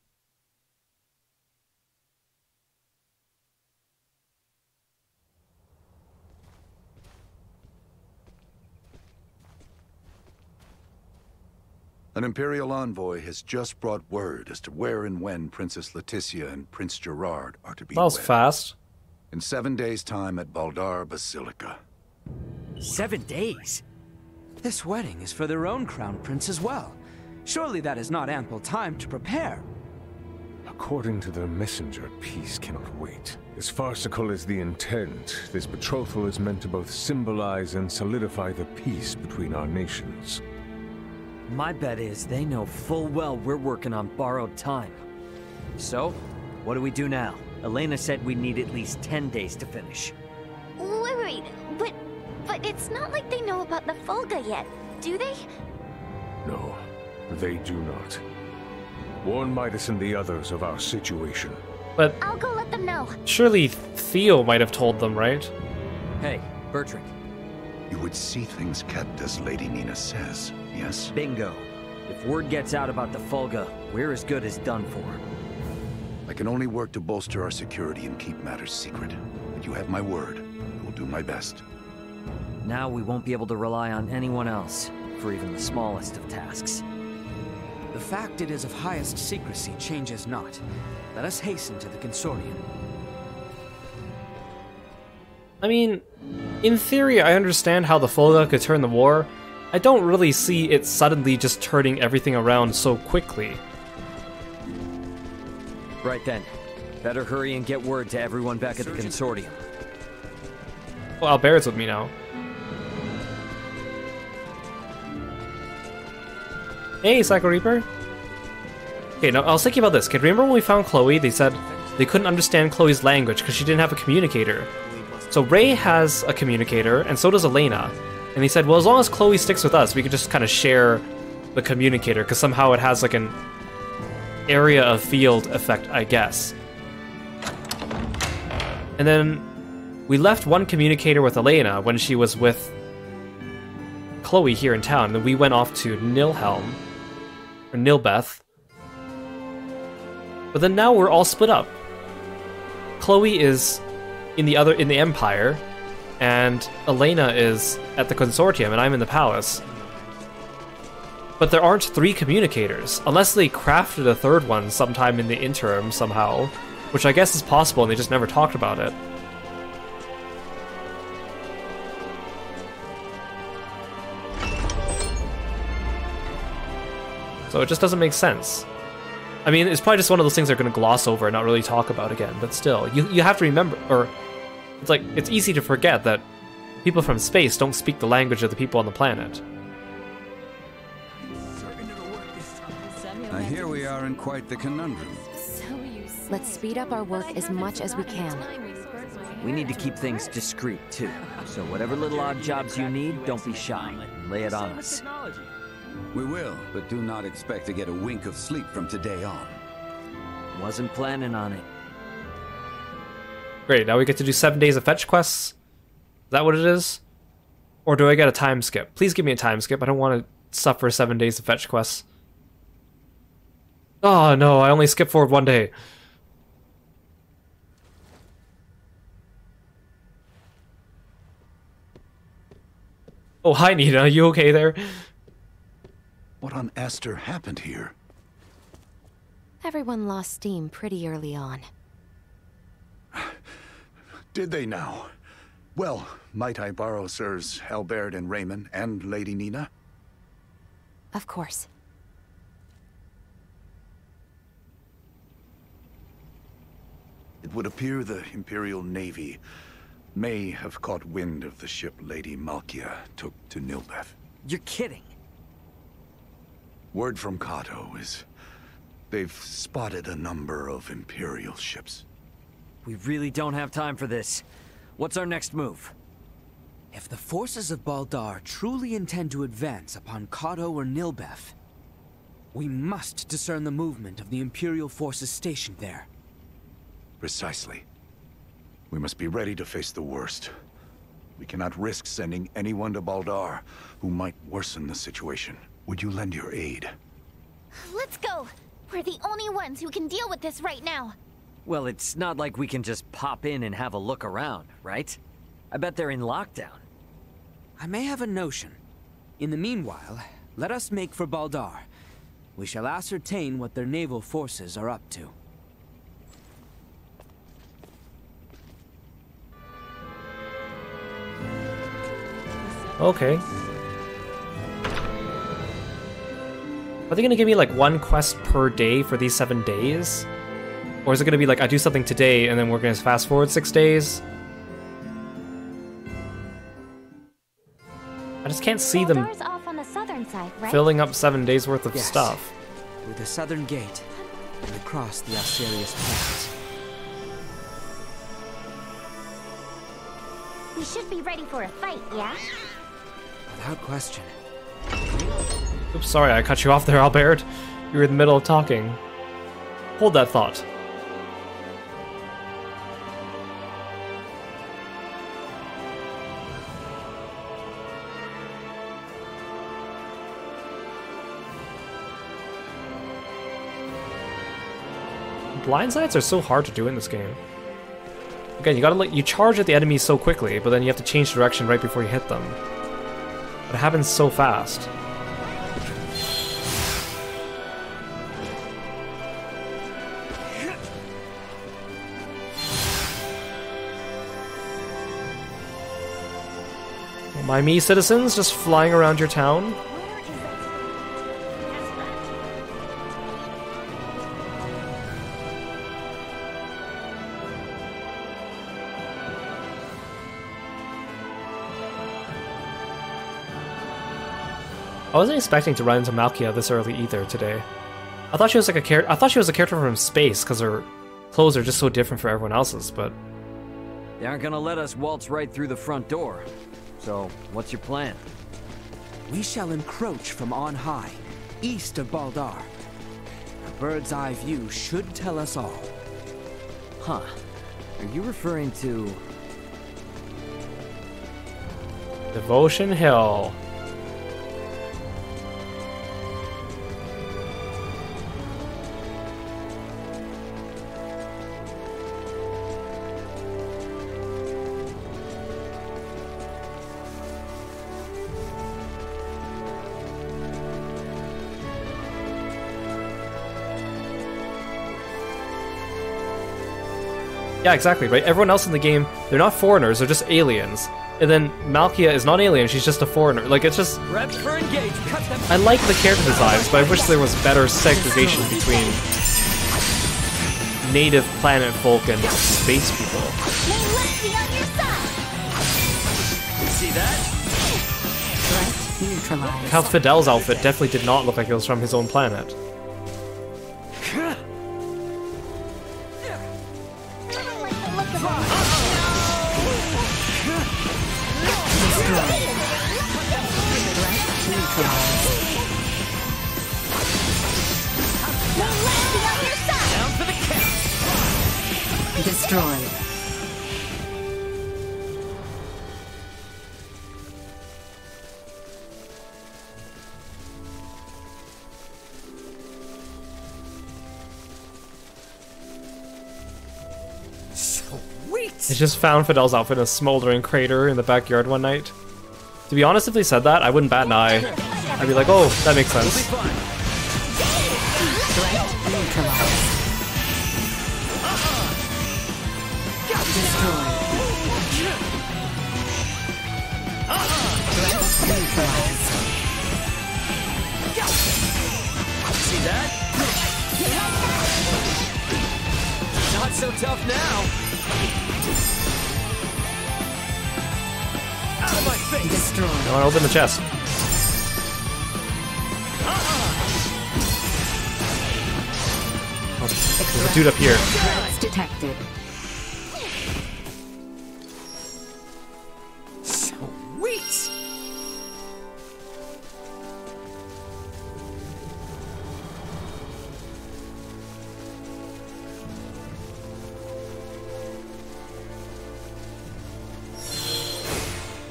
An Imperial envoy has just brought word as to where and when Princess Leticia and Prince Gerard are to be That was wed. fast. In 7 days' time at Baldar Basilica. 7 days? This wedding is for their own crown prince as well. Surely that is not ample time to prepare. According to their messenger, peace cannot wait. As farcical as the intent, this betrothal is meant to both symbolize and solidify the peace between our nations. My bet is they know full well we're working on borrowed time. So, what do we do now? Elena said we need at least 10 days to finish. Wait, but it's not like they know about the Fulga yet, do they? No, they do not. Warn Midas and the others of our situation. But I'll go let them know. surely Theo might have told them, right? Hey, Bertrand. You would see things kept as Lady Nina says, yes? Bingo. If word gets out about the Fulga, we're as good as done for. I can only work to bolster our security and keep matters secret. But you have my word. I will do my best. Now we won't be able to rely on anyone else, for even the smallest of tasks. The fact it is of highest secrecy changes not. Let us hasten to the Consortium. I mean, in theory, I understand how the Fulga could turn the war. I don't really see it suddenly just turning everything around so quickly. Right then. Better hurry and get word to everyone back at the Consortium. Well, Albert's with me now. Hey, Psycho Reaper. Okay, now I was thinking about this. Okay, remember when we found Chloe, they said they couldn't understand Chloe's language because she didn't have a communicator. So Ray has a communicator, and so does Elena. And he said, well, as long as Chloe sticks with us, we could just kind of share the communicator, because somehow it has like an area of field effect, I guess. And then we left one communicator with Elena when she was with Chloe here in town, and we went off to Nilhelm, or Nilbeth. But then now we're all split up. Chloe is in the Empire, and Elena is at the Consortium, and I'm in the Palace. But there aren't 3 communicators, unless they crafted a 3rd one sometime in the interim somehow, which I guess is possible, and they just never talked about it. So it just doesn't make sense. I mean, it's probably just one of those things they're going to gloss over and not really talk about again, but still, you have to remember, or it's like, it's easy to forget that people from space don't speak the language of the people on the planet. Now here we are in quite the conundrum. Let's speed up our work as much as we can. We need to keep things discreet, too. So whatever little odd jobs you need, don't be shy. Lay it on us. We will, but do not expect to get a wink of sleep from today on. Wasn't planning on it. Great, now we get to do 7 days of fetch quests? Is that what it is? Or do I get a time skip? Please give me a time skip. I don't want to suffer 7 days of fetch quests. Oh no, I only skipped forward 1 day. Oh, hi Nina, are you okay there? What on Aster happened here? Everyone lost steam pretty early on. Did they now? Well, might I borrow Sirs Albert and Raymond and Lady Nina? Of course. It would appear the Imperial Navy may have caught wind of the ship Lady Malkia took to Nilbeth. You're kidding. Word from Kato is they've spotted a number of Imperial ships. We really don't have time for this. What's our next move? If the forces of Baldar truly intend to advance upon Kato or Nilbeth, we must discern the movement of the Imperial forces stationed there. Precisely. We must be ready to face the worst. We cannot risk sending anyone to Baldar who might worsen the situation. Would you lend your aid? Let's go! We're the only ones who can deal with this right now. Well, it's not like we can just pop in and have a look around, right? I bet they're in lockdown. I may have a notion. In the meanwhile, let us make for Baldar. We shall ascertain what their naval forces are up to. Okay. Are they gonna give me like 1 quest per day for these 7 days? Or is it gonna be like, I do something today and then we're gonna fast forward 6 days? I just can't see them off on the southern side, right? filling up 7 days worth of stuff. Through the southern gate, and across the Alcerius Pass. We should be ready for a fight, yeah? Without question. Oops, sorry, I cut you off there, Albert. You were in the middle of talking. Hold that thought. blindsides are so hard to do in this game. Again, you gotta you charge at the enemies so quickly, but then you have to change direction right before you hit them. But it happens so fast. My me citizens just flying around your town. I wasn't expecting to run into Malkia this early either today. I thought she was like a character. I thought she was a character from space because her clothes are just so different from everyone else's. But they aren't gonna let us waltz right through the front door. So, what's your plan? We shall encroach from on high, east of Baldar. A bird's eye view should tell us all. Huh. Are you referring to... Devotion Hill. Yeah, exactly, right? Everyone else in the game, they're not foreigners, they're just aliens. And then Malkia is not alien, she's just a foreigner. Like, it's just... I like the character designs, but I wish there was better segregation between native planet folk and space people. See that? Like how Fidel's outfit definitely did not look like it was from his own planet. Destroyed. Sweet. I just found Fidel's outfit in a smoldering crater in the backyard one night. To be honest, if they said that, I wouldn't bat an eye. I'd be like, oh, that makes sense. See that? Not so tough now. Out of my face. I want to open the chest. Oh, there's a dude up here. Threats detected. Sweet.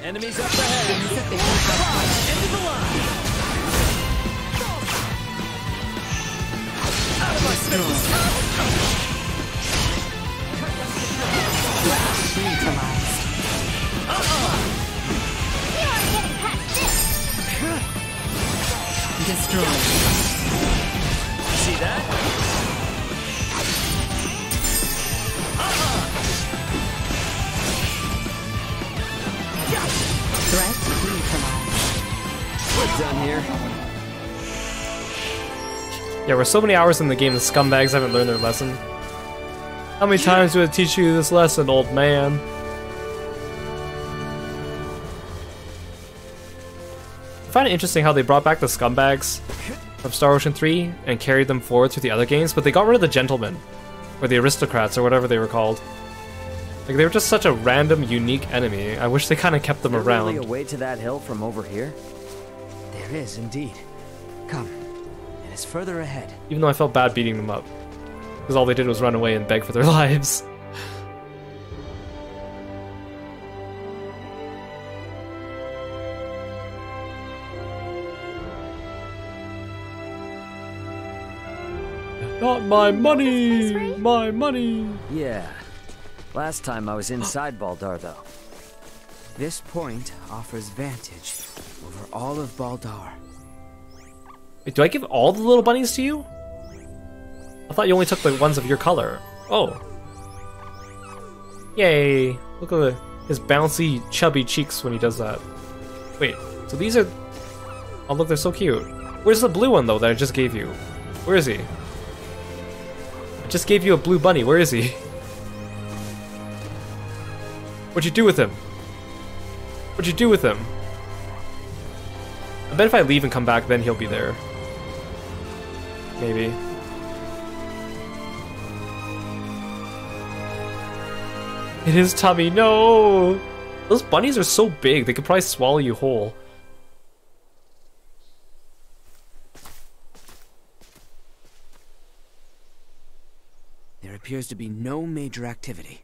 Enemies up ahead. End of the line. Out of my space. Neutralized. Destroyed. See that? Threat neutralized. We're done here. Yeah, we're so many hours in the game, the scumbags haven't learned their lesson. How many times do I teach you this lesson, old man? I find it interesting how they brought back the scumbags from Star Ocean 3 and carried them forward through the other games, but they got rid of the gentlemen, or the aristocrats, or whatever they were called. Like, they were just such a random, unique enemy. I wish they kind of kept them around. Really a way to that hill from over here? There is indeed. Come. It is further ahead. Even though I felt bad beating them up. Because all they did was run away and beg for their lives. Not my money! My money! Yeah. Last time I was inside Baldar, though. This point offers vantage over all of Baldar. Wait, do I give all the little bunnies to you? I thought you only took the ones of your color. Oh. Yay! Look at his bouncy, chubby cheeks when he does that. Wait, so these are... Oh look, they're so cute. Where's the blue one though that I just gave you? Where is he? I just gave you a blue bunny, where is he? What'd you do with him? What'd you do with him? I bet if I leave and come back, then he'll be there. Maybe. In his tummy, no! Those bunnies are so big, they could probably swallow you whole. There appears to be no major activity.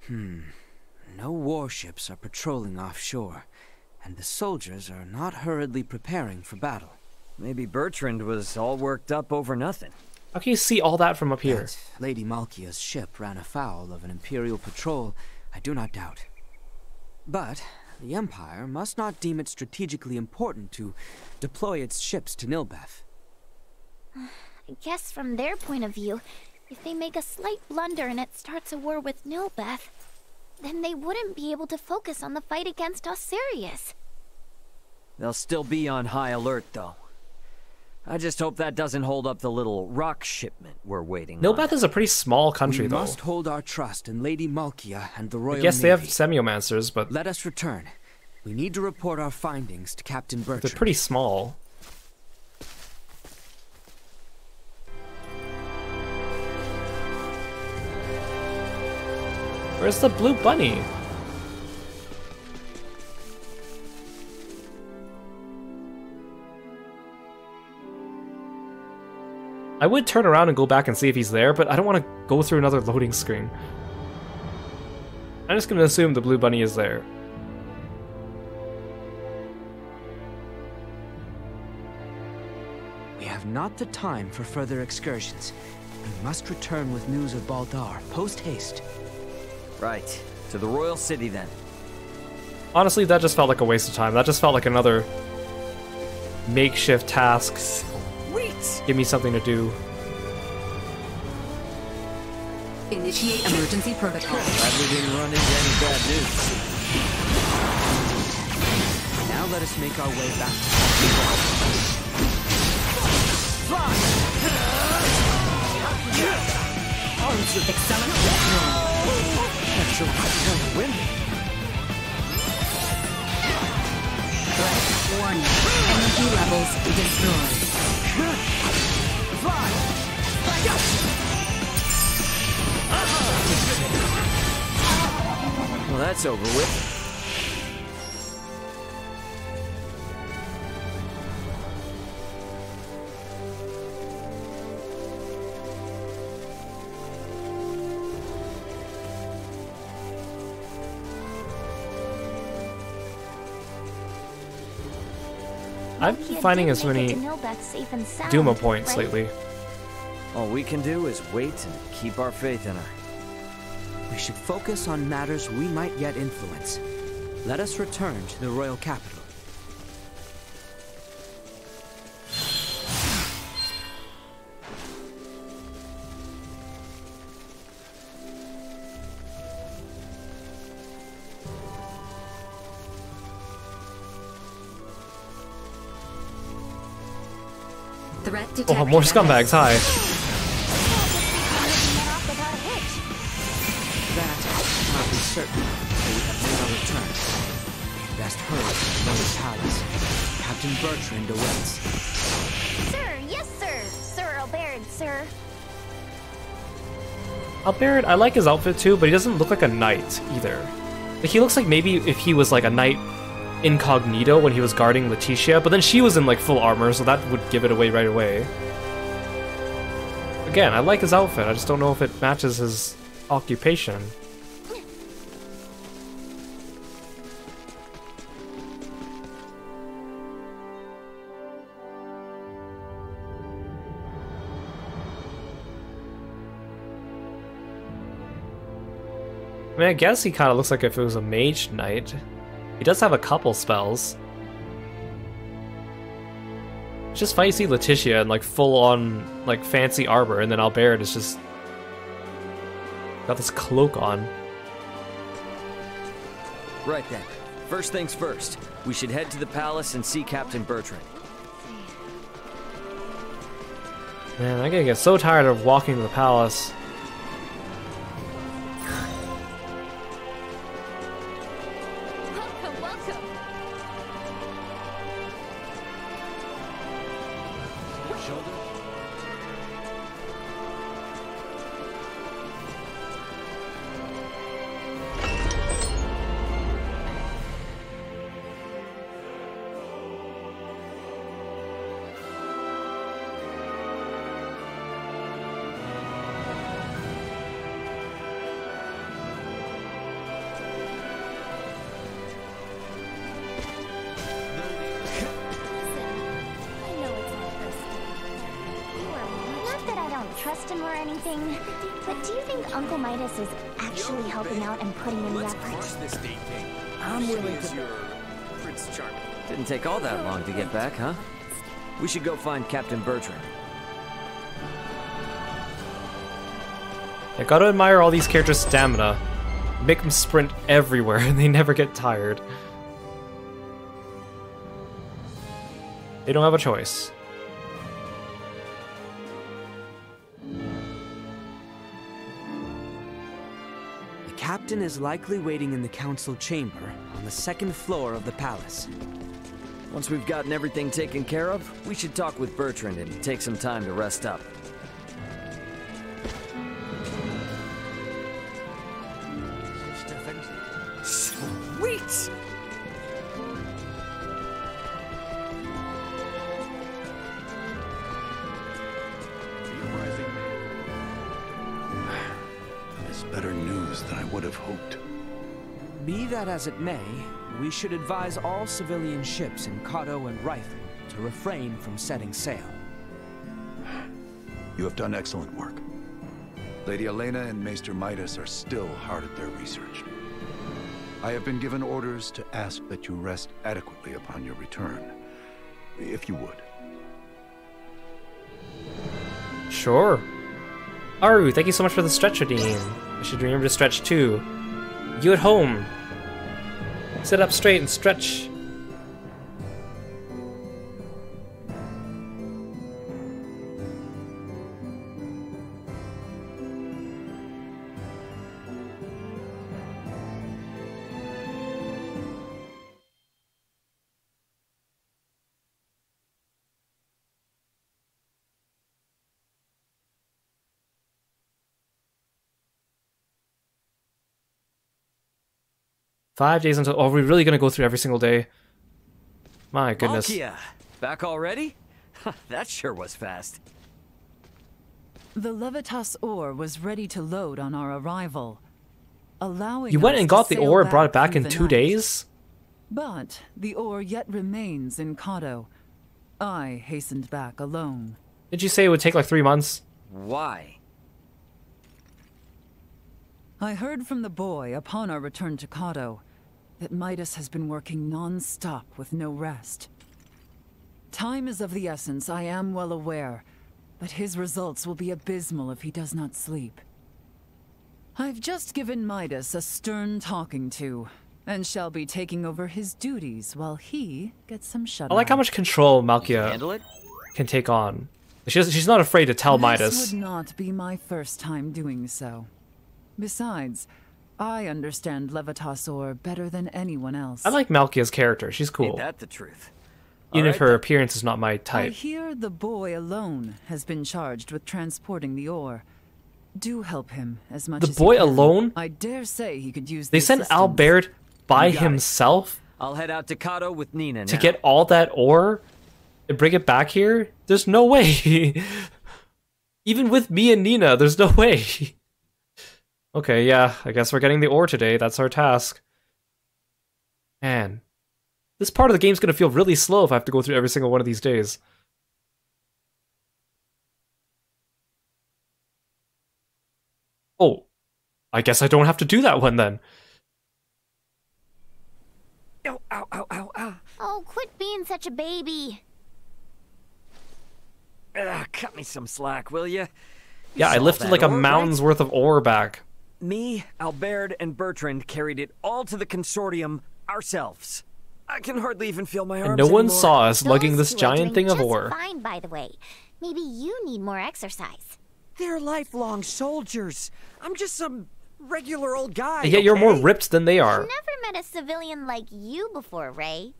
No warships are patrolling offshore, and the soldiers are not hurriedly preparing for battle. Maybe Bertrand was all worked up over nothing. How can you see all that from up here? That Lady Malkia's ship ran afoul of an Imperial patrol, I do not doubt. But the Empire must not deem it strategically important to deploy its ships to Nilbeth. I guess from their point of view, if they make a slight blunder and it starts a war with Nilbeth, then they wouldn't be able to focus on the fight against Osiris. They'll still be on high alert, though. I just hope that doesn't hold up the little rock shipment we're waiting on. Nilbeth is a pretty small country, though. We must hold our trust in Lady Malkia and the Royal Navy. I guess they have semiomancers, but... Let us return. We need to report our findings to Captain Bertrand. They're pretty small. Where's the blue bunny? I would turn around and go back and see if he's there, but I don't want to go through another loading screen. I'm just going to assume the blue bunny is there. We have not the time for further excursions. We must return with news of Baldar, post-haste. Right. To the Royal City, then. Honestly, that just felt like a waste of time. That just felt like another makeshift task. Wait! Give me something to do. Initiate emergency protocol. Glad we didn't run into any bad news. Now let us make our way back to Warning. Energy levels destroyed. Well, that's over with. I've been finding as many Duma points lately. All we can do is wait and keep our faith in her. We should focus on matters we might yet influence. Let us return to the royal capital. Threat detected. Oh, more scumbags, hi. That cannot be certain until we have made our return. We best hurry to the royal palace. Captain Bertrand awaits. Sir, yes sir! Sir Albert, sir. Albert, I like his outfit too, but he doesn't look like a knight either. Like, he looks like maybe if he was like a knight incognito when he was guarding Letitia, but then she was in like full armor, so that would give it away right away. Again, I like his outfit, I just don't know if it matches his occupation. mean, I guess he kind of looks like if it was a mage knight. He does have a couple spells. It's just funny to see Letitia in like full-on like fancy armor, and then Albert is just got this cloak on. Right then. First things first. We should head to the palace and see Captain Bertrand. Man, I'm gonna get so tired of walking to the palace. Trust him or anything, but do you think Uncle Midas is actually helping out and putting in the effort? I'm willing to... Prince Charming. Didn't take all that long to get back, huh? We should go find Captain Bertrand. I gotta admire all these characters' stamina. Make them sprint everywhere and they never get tired. They don't have a choice. The captain is likely waiting in the council chamber on the second floor of the palace. Once we've gotten everything taken care of, we should talk with Bertrand and take some time to rest up. Sweet! Better news than I would have hoped. Be that as it may, we should advise all civilian ships in Kiro and Rifle to refrain from setting sail. You have done excellent work. Lady Elena and Maester Midas are still hard at their research. I have been given orders to ask that you rest adequately upon your return, if you would. Sure. Aru, thank you so much for the stretch redeem. I should remember to stretch too. You at home. Sit up straight and stretch. 5 days until... Oh, are we really gonna go through every single day? My goodness. Malkia, back already? That sure was fast. The Levitas ore was ready to load on our arrival, allowing You went us and to got the sail ore and brought it back back through in the 2 night. days? But the ore yet remains in Kiro. I hastened back alone. Did you say it would take like 3 months? Why? I heard from the boy upon our return to Kiro that Midas has been working non-stop with no rest. Time is of the essence, I am well aware, but his results will be abysmal if he does not sleep. I've just given Midas a stern talking to, and shall be taking over his duties while he gets some shut-eye. I like how much control Malkia can take on. She's not afraid to tell Midas. This would not be my first time doing so. Besides, I understand Levitas ore better than anyone else. I like Malkia's character. She's cool. Ain't that the truth? Even All if her appearance is not my I type. hear the boy alone has been charged with transporting the ore. Do help him as much The as boy you can. alone? I dare say he could use They the sent assistance. Albert by You got it. himself I'll head out to Kiro with Nina now. to get all that ore and bring it back here? There's no way. Even with me and Nina, there's no way. Okay, yeah, I guess we're getting the ore today. That's our task. Man, this part of the game's gonna feel really slow if I have to go through every single one of these days. Oh, I guess I don't have to do that one then. Ow, ow, ow, ow, ow. Oh, quit being such a baby. Cut me some slack, will ya? Yeah, I lifted like a mountain's worth of ore back. Me, Albert, and Bertrand carried it all to the consortium ourselves. I can hardly even feel my arms And no one anymore. saw us lugging Those this two are giant doing thing of just ore. Fine, by the way. Maybe you need more exercise. They're lifelong soldiers. I'm just some regular old guy. And yet you're more okay? ripped than they are. I've never met a civilian like you before, Ray.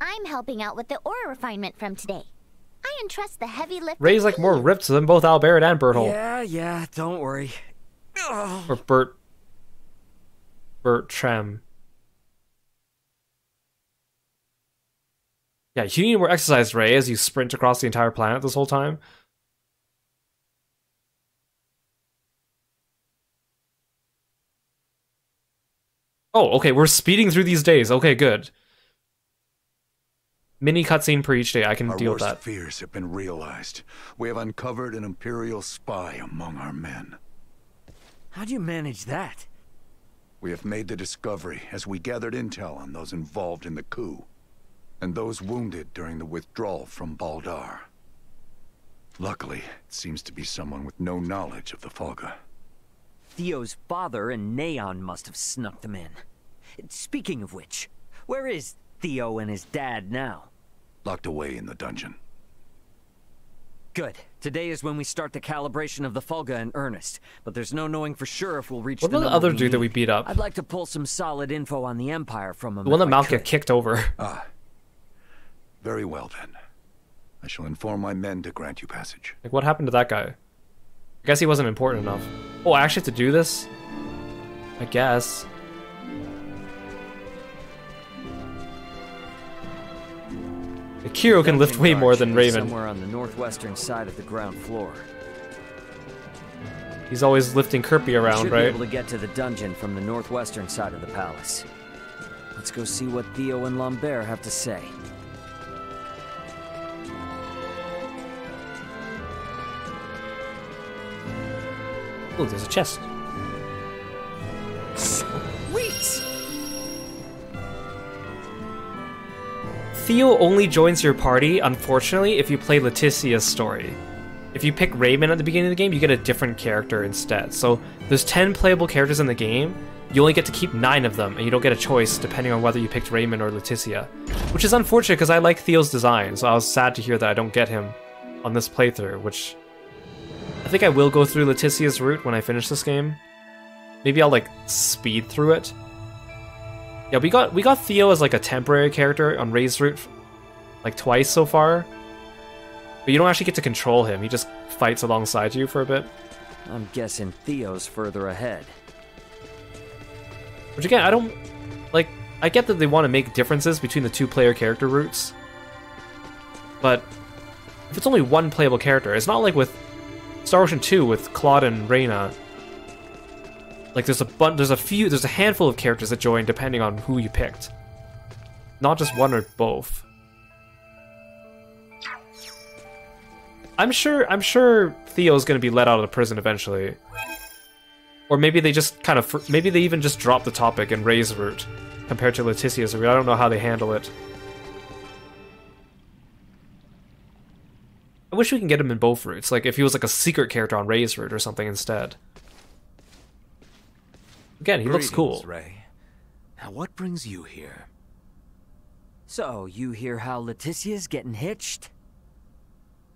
I'm helping out with the ore refinement from today. I entrust the heavy lifting. Ray's like more ripped than both Albert and Berthold. Yeah, don't worry. Or Bertram. Yeah, you need more exercise, Ray, as you sprint across the entire planet this whole time. Oh, okay, we're speeding through these days. Okay, good. Mini cutscene per each day. I can deal with that. Our worst fears have been realized. We have uncovered an Imperial spy among our men. How'd you manage that? We have made the discovery as we gathered intel on those involved in the coup, and those wounded during the withdrawal from Baldar. Luckily, it seems to be someone with no knowledge of the Folga. Theo's father and Neon must have snuck them in. Speaking of which, where is Theo and his dad now? Locked away in the dungeon. Good. Today is when we start the calibration of the Folga in earnest, but there's no knowing for sure if we'll reach What the about the number other we dude that we need. beat up? I'd like to pull some solid info on the Empire from him. The one that if I Malk could. got kicked over. Ah. Very well then. I shall inform my men to grant you passage. Like, what happened to that guy? I guess he wasn't important enough. Oh, I actually have to do this? I guess. The Kiro can lift way more than Raven. Somewhere on the northwestern side of the ground floor. He's always lifting Kirby around, Should right? be able to get to the dungeon from the northwestern side of the palace. Let's go see what Theo and Lambert have to say. Oh, there's a chest. Sweet! Theo only joins your party, unfortunately, if you play Leticia's story. If you pick Raymond at the beginning of the game, you get a different character instead. So there's 10 playable characters in the game. You only get to keep 9 of them, and you don't get a choice depending on whether you picked Raymond or Leticia. Which is unfortunate because I like Theo's design, so I was sad to hear that I don't get him on this playthrough, which I think I will go through Leticia's route when I finish this game. Maybe I'll like speed through it. Yeah, we got Theo as like a temporary character on Ray's route like twice so far. But you don't actually get to control him. He just fights alongside you for a bit. I'm guessing Theo's further ahead. Which again, I don't like. I get that they want to make differences between the two player character routes, but if it's only one playable character, it's not like with Star Ocean 2 with Claude and Reyna. Like there's a handful of characters that join depending on who you picked, not just one or both. I'm sure Theo's gonna be let out of prison eventually. Or maybe they just maybe they even just drop the topic in Ray's route compared to Leticia's route. I don't know how they handle it. I wish we can get him in both routes, like if he was like a secret character on Ray's route or something instead. Again, he looks cool. Ray. Now what brings you here? So, you hear how Leticia's getting hitched?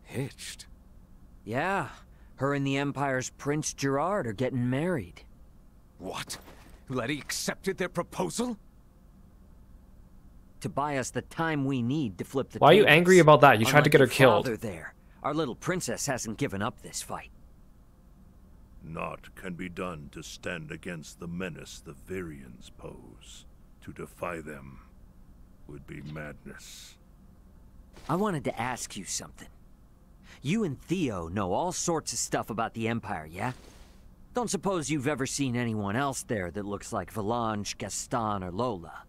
Hitched? Yeah. Her and the Empire's Prince Gerard are getting married. What? Letty accepted their proposal? To buy us the time we need to flip the Why are you tables. angry about that? You tried to Unlike get her your killed. father there. Our little princess hasn't given up this fight. Naught can be done to stand against the menace the Virians pose. To defy them would be madness. I wanted to ask you something. You and Theo know all sorts of stuff about the Empire, yeah? Don't suppose you've ever seen anyone else there that looks like Valange, Gaston, or Lola?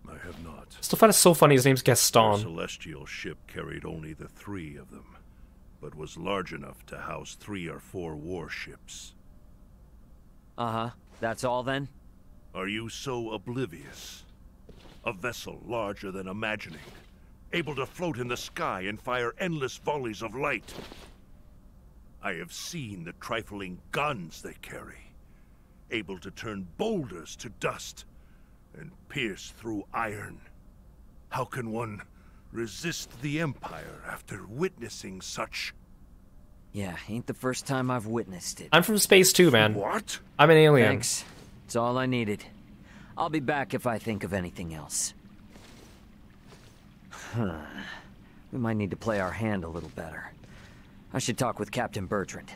I have not. Still find it so funny his name's Their Gaston. celestial ship carried only the 3 of them, but was large enough to house 3 or 4 warships. Uh-huh. That's all then? Are you so oblivious? A vessel larger than imagining, able to float in the sky and fire endless volleys of light. I have seen the trifling guns they carry, able to turn boulders to dust and pierce through iron. How can one resist the Empire after witnessing such? Yeah, ain't the first time I've witnessed it. I'm from space too, man. What? I'm an alien. Thanks. It's all I needed. I'll be back if I think of anything else. We might need to play our hand a little better. I should talk with Captain Bertrand.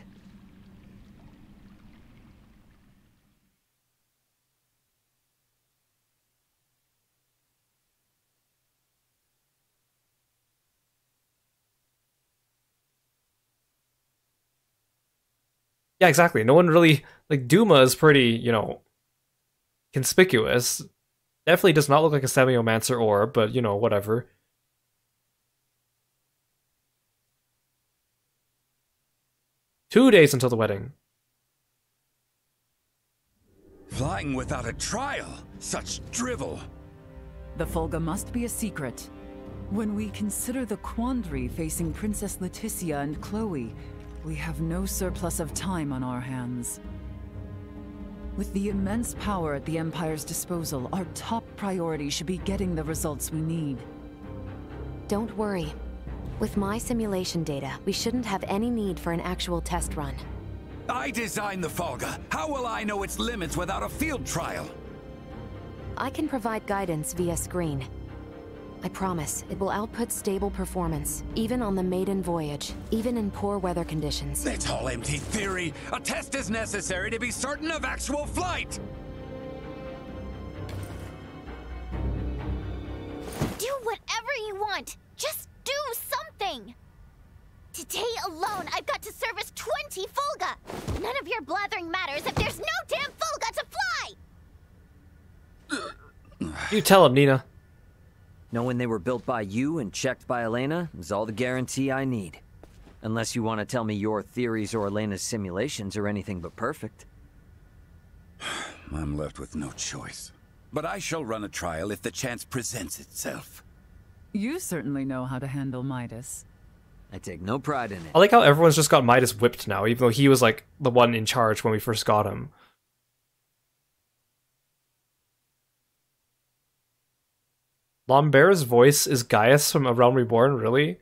Yeah, exactly. No one really... Like, Duma is pretty, you know, conspicuous. Definitely does not look like a Semiomancer orb, but, you know, whatever. Two days until the wedding. Flying without a trial? Such drivel! The Fulga must be a secret. When we consider the quandary facing Princess Leticia and Chloe, we have no surplus of time on our hands. With the immense power at the Empire's disposal, our top priority should be getting the results we need. Don't worry. With my simulation data, we shouldn't have any need for an actual test run. I designed the Fulga. How will I know its limits without a field trial? I can provide guidance via screen. I promise, it will output stable performance, even on the maiden voyage, even in poor weather conditions. It's all empty theory. A test is necessary to be certain of actual flight. Do whatever you want. Just do something. Today alone, I've got to service 20 Fulga. None of your blathering matters if there's no damn Fulga to fly. You tell him, Nina. Knowing they were built by you and checked by Elena is all the guarantee I need. Unless you want to tell me your theories or Elena's simulations are anything but perfect. I'm left with no choice. But I shall run a trial if the chance presents itself. You certainly know how to handle Midas. I take no pride in it. I like how everyone's just got Midas whipped now, even though he was like the one in charge when we first got him. Lombert's voice is Gaius from A Realm Reborn, really?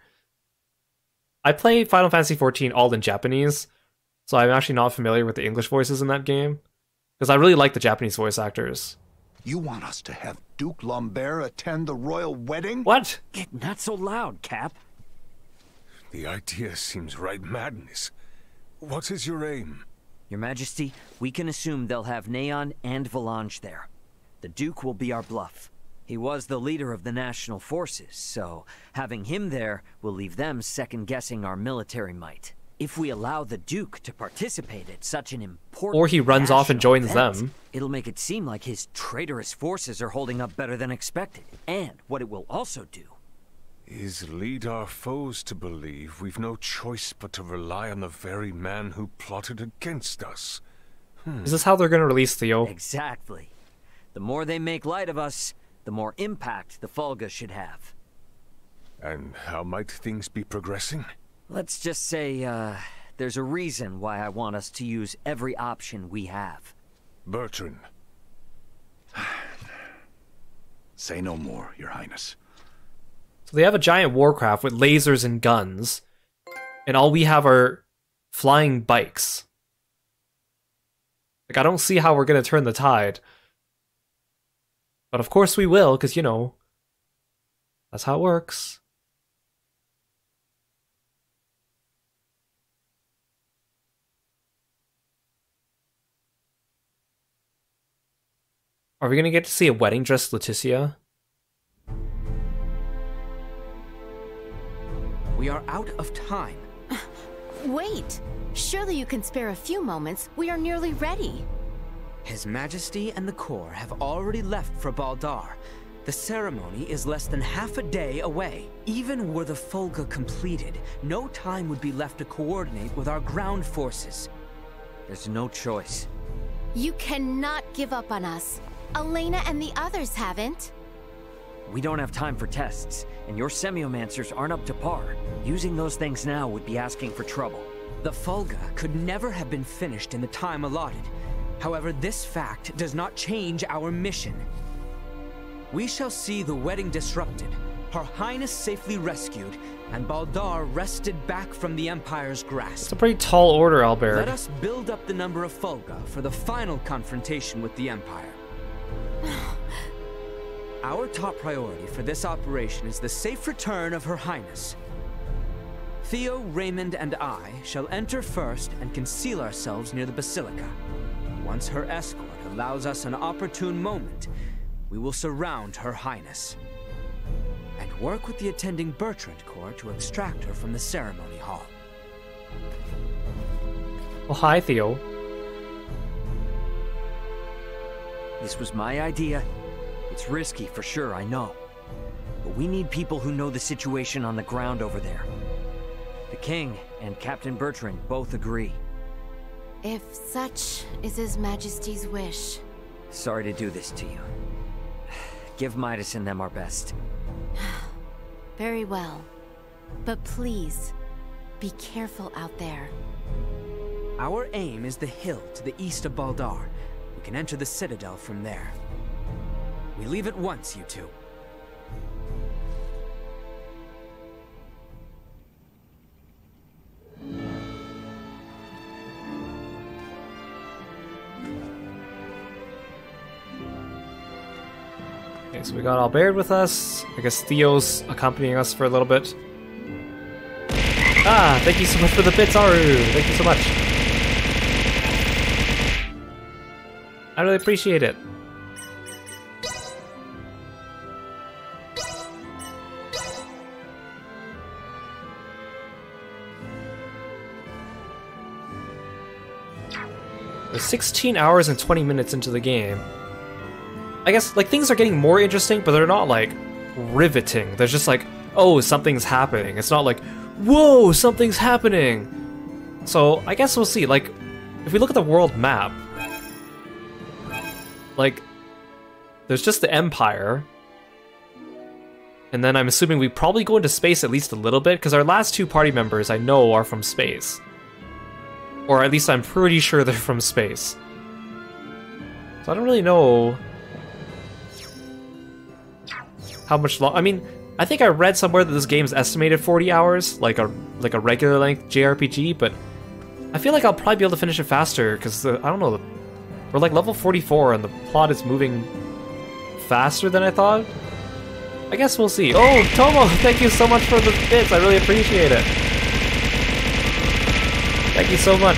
I play Final Fantasy XIV all in Japanese, so I'm actually not familiar with the English voices in that game. Because I really like the Japanese voice actors. You want us to have Duke Lombert attend the royal wedding? What? Not so loud, Cap. The idea seems right madness. What is your aim? Your Majesty, we can assume they'll have Neon and Valange there. The Duke will be our bluff. He was the leader of the national forces, so having him there will leave them second-guessing our military might. If we allow the Duke to participate at such an important Or he runs off and joins event, them. It'll make it seem like his traitorous forces are holding up better than expected. And what it will also do is lead our foes to believe we've no choice but to rely on the very man who plotted against us. Is this how they're going to release Theo? Exactly. The more they make light of us, the more impact the Fulga should have. And how might things be progressing? Let's just say, there's a reason why I want us to use every option we have. Bertrand. Say no more, Your Highness. So they have a giant warcraft with lasers and guns, and all we have are flying bikes. Like, I don't see how we're going to turn the tide. But of course we will, because, you know, that's how it works. Are we going to get to see a wedding dress Leticia? We are out of time. Wait! Surely you can spare a few moments. We are nearly ready. His Majesty and the Corps have already left for Baldar. The ceremony is less than half a day away. Even were the Fulga completed, no time would be left to coordinate with our ground forces. There's no choice. You cannot give up on us. Elena and the others haven't. We don't have time for tests, and your semiomancers aren't up to par. Using those things now would be asking for trouble. The Fulga could never have been finished in the time allotted. However, this fact does not change our mission. We shall see the wedding disrupted, Her Highness safely rescued, and Baldar wrested back from the Empire's grasp. It's a pretty tall order, Albert. Let us build up the number of Fulga for the final confrontation with the Empire. Our top priority for this operation is the safe return of Her Highness. Theo, Raymond, and I shall enter first and conceal ourselves near the Basilica. Once her escort allows us an opportune moment, we will surround Her Highness and work with the attending Bertrand Corps to extract her from the ceremony hall. Well, hi, Theo. This was my idea. It's risky for sure, I know. But we need people who know the situation on the ground over there. The King and Captain Bertrand both agree. If such is His Majesty's wish. Sorry to do this to you. Give Midas and them our best. Very well. But please, be careful out there. Our aim is the hill to the east of Baldar. We can enter the Citadel from there. We leave at once, you two. Okay, so we got Albert with us. I guess Theo's accompanying us for a little bit. Ah, thank you so much for the bits, Aru. Thank you so much. I really appreciate it. We're 16 hours and 20 minutes into the game. I guess, like, things are getting more interesting, but they're not, like, riveting. They're just like, oh, something's happening. It's not like, whoa, something's happening. So, I guess we'll see. Like, if we look at the world map, like, there's just the Empire. And then I'm assuming we probably go into space at least a little bit, because our last two party members I know are from space. Or at least I'm pretty sure they're from space. So I don't really know how much long. I mean, I think I read somewhere that this game's estimated 40 hours, like a regular length JRPG, but I feel like I'll probably be able to finish it faster, because I don't know, we're like level 44 and the plot is moving faster than I thought. I guess we'll see. Oh, Tomo, thank you so much for the bits, I really appreciate it. Thank you so much.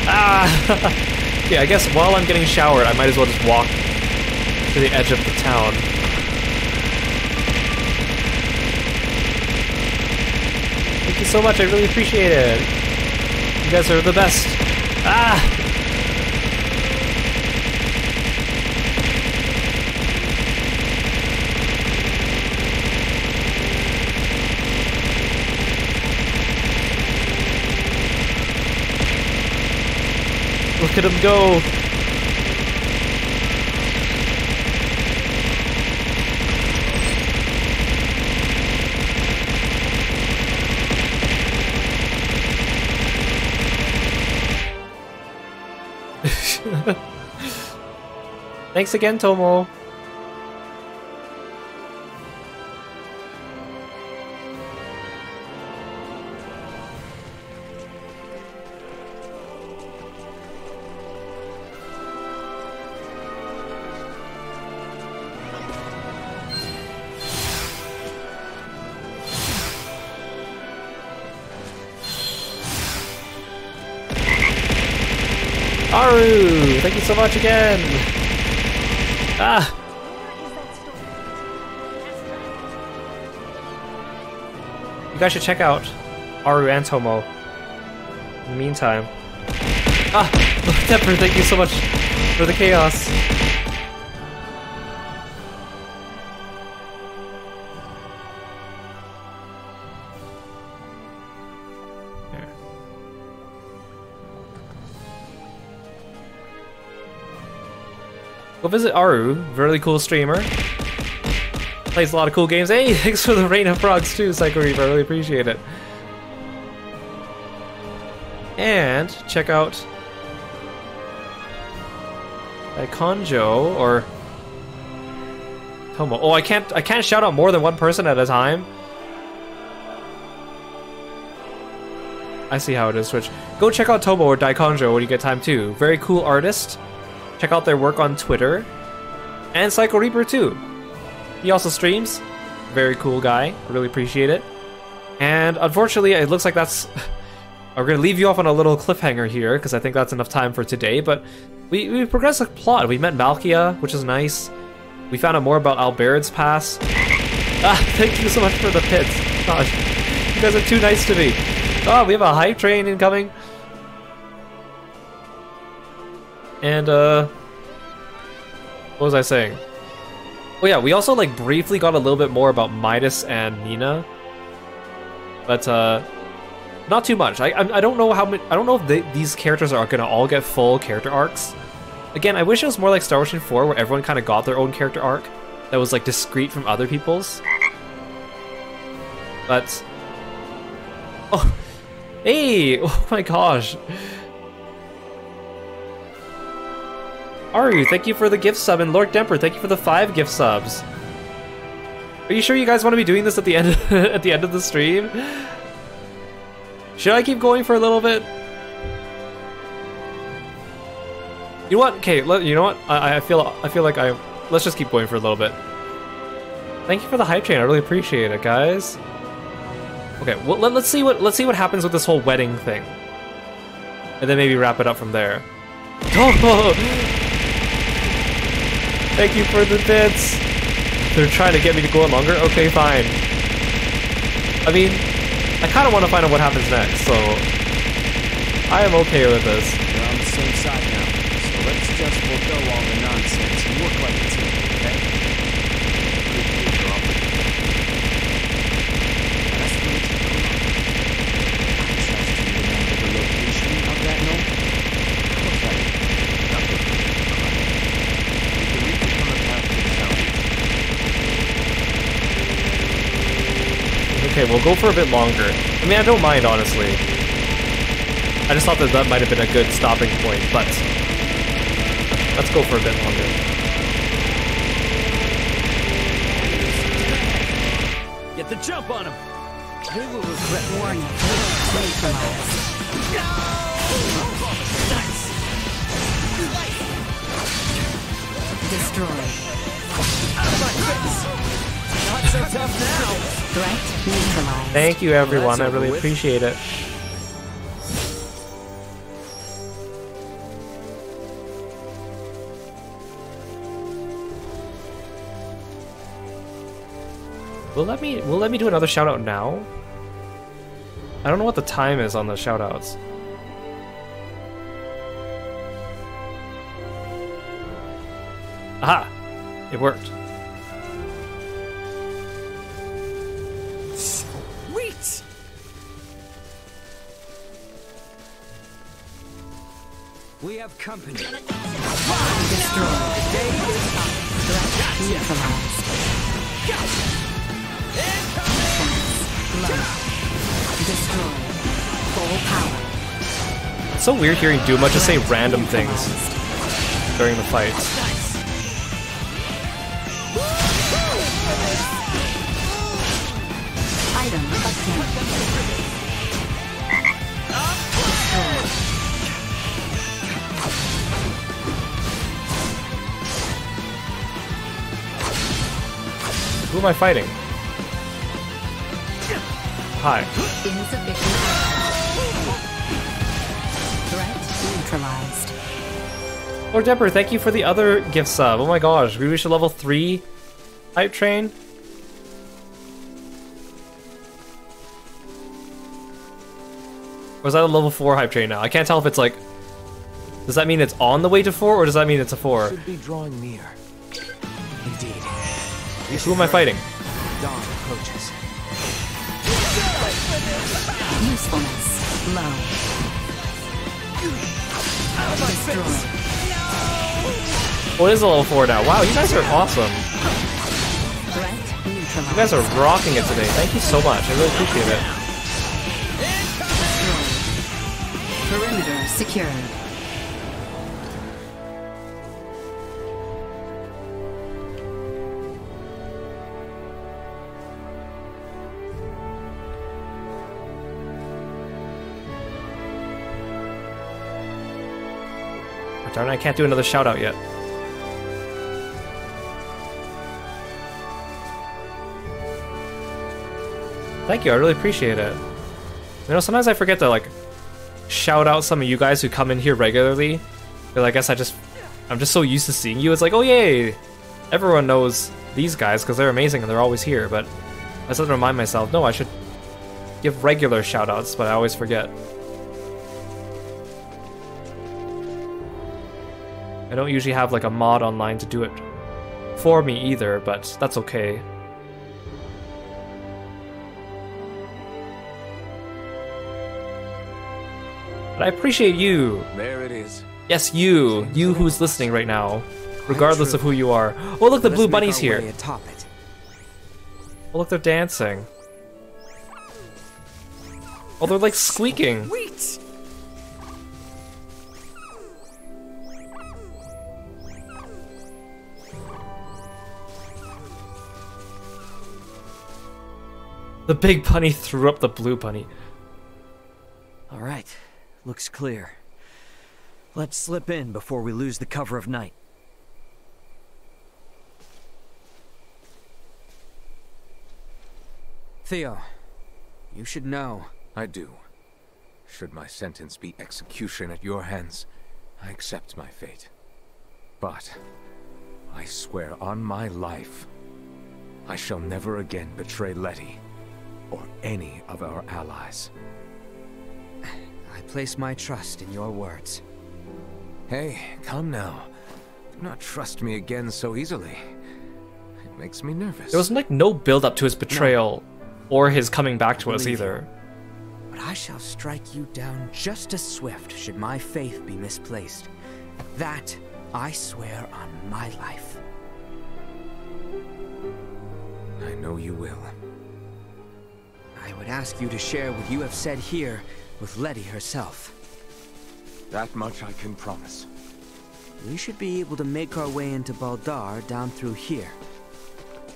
Ah! Yeah, I guess while I'm getting showered, I might as well just walk to the edge of the town. Thank you so much, I really appreciate it. You guys are the best. Ah! Look at him go! Thanks again, Tomo. Aru! Thank you so much again! Ah! You guys should check out Aru and Tomo. In the meantime. Ah! Temper, thank you so much for the chaos. Go visit Aru, really cool streamer. Plays a lot of cool games. Hey, thanks for the Rain of Frogs too, Psycho Reaper. I really appreciate it. And check out Daikonjo or Tomo. Oh, I can't shout out more than one person at a time. I see how it is, Twitch. Go check out Tomo or Daikonjo when you get time too. Very cool artist. Check out their work on Twitter. And Psycho Reaper too. He also streams. Very cool guy. I really appreciate it. And unfortunately, it looks like that's... We're gonna leave you off on a little cliffhanger here, because I think that's enough time for today, but we progressed the plot. We met Malkia, which is nice. We found out more about Albaird's past. Ah, thank you so much for the pits. Gosh, you guys are too nice to me. Oh, we have a hype train incoming. And, what was I saying? Oh yeah, we also, like, briefly got a little bit more about Midas and Nina. But, not too much. I don't know how many. I don't know if these characters are gonna all get full character arcs. Again, I wish it was more like Star Wars 4, where everyone kind of got their own character arc that was like discrete from other people's. But oh, hey! Oh my gosh! Aru, thank you for the gift sub, and Lord Demper, thank you for the 5 gift subs. Are you sure you guys want to be doing this at the end at the end of the stream? Should I keep going for a little bit? You know what? Okay, you know what? I feel like let's just keep going for a little bit. Thank you for the hype train. I really appreciate it, guys. Okay, well let's see what happens with this whole wedding thing, and then maybe wrap it up from there. Oh! Thank you for the bits. They're trying to get me to go on longer. Okay, fine. I mean, I kind of want to find out what happens next, so I am okay with this. We're on the same side now, so let's just forego all the nonsense and work like a team, okay? The location of that note? Okay, we'll go for a bit longer. I mean, I don't mind, honestly. I just thought that might have been a good stopping point, but let's go for a bit longer. Get the jump on him! We will regret warning. Destroy. Not so tough now! Threat neutralized. Thank you, everyone. I really appreciate it. Will let me do another shout out now? I don't know what the time is on the shout outs. Aha! It worked. Sweet! We have company. Destroy. The day is up. Threat neutralized. Destroy. Full power. It's so weird hearing Duma just say random things during the fights. Item obtained. Who am I fighting? Hi. Insufficient. Threat neutralized. Lord Depper, thank you for the other gift sub. Oh my gosh, we reached a level 3 hype train. Or is that a level 4 hype train now? I can't tell if it's like... Does that mean it's on the way to 4, or does that mean it's a 4? Should be drawing near. Indeed. Who am I fighting? Dawn approaches. Usefulness low. Destroy. Oh, it is a level 4 now. Wow, you guys are awesome. You guys are rocking it today. Thank you so much. I really appreciate it. Perimeter secured. Darn it, I can't do another shout out yet. Thank you, I really appreciate it. You know, sometimes I forget to like shout out some of you guys who come in here regularly. But I guess I'm just so used to seeing you. It's like, oh yay, everyone knows these guys because they're amazing and they're always here. But I just have to remind myself, no, I should give regular shout outs, but I always forget. I don't usually have like a mod online to do it for me either, but that's okay. But I appreciate you. There it is. Yes, you who's listening right now, regardless of who you are. Oh, look, the blue bunny's here. Oh, look, they're dancing. Oh, they're like squeaking. Wait. The big bunny threw up the blue bunny. All right, looks clear. Let's slip in before we lose the cover of night. Theo, you should know. I do. Should my sentence be execution at your hands, I accept my fate. But I swear on my life, I shall never again betray Letty or any of our allies. I place my trust in your words. Hey, come now. Do not trust me again so easily. It makes me nervous. There was like no build up to his betrayal or his coming back to us either. But I shall strike you down just as swift should my faith be misplaced. That I swear on my life. I know you will. I would ask you to share what you have said here with Letty herself. That much I can promise. We should be able to make our way into Baldar down through here.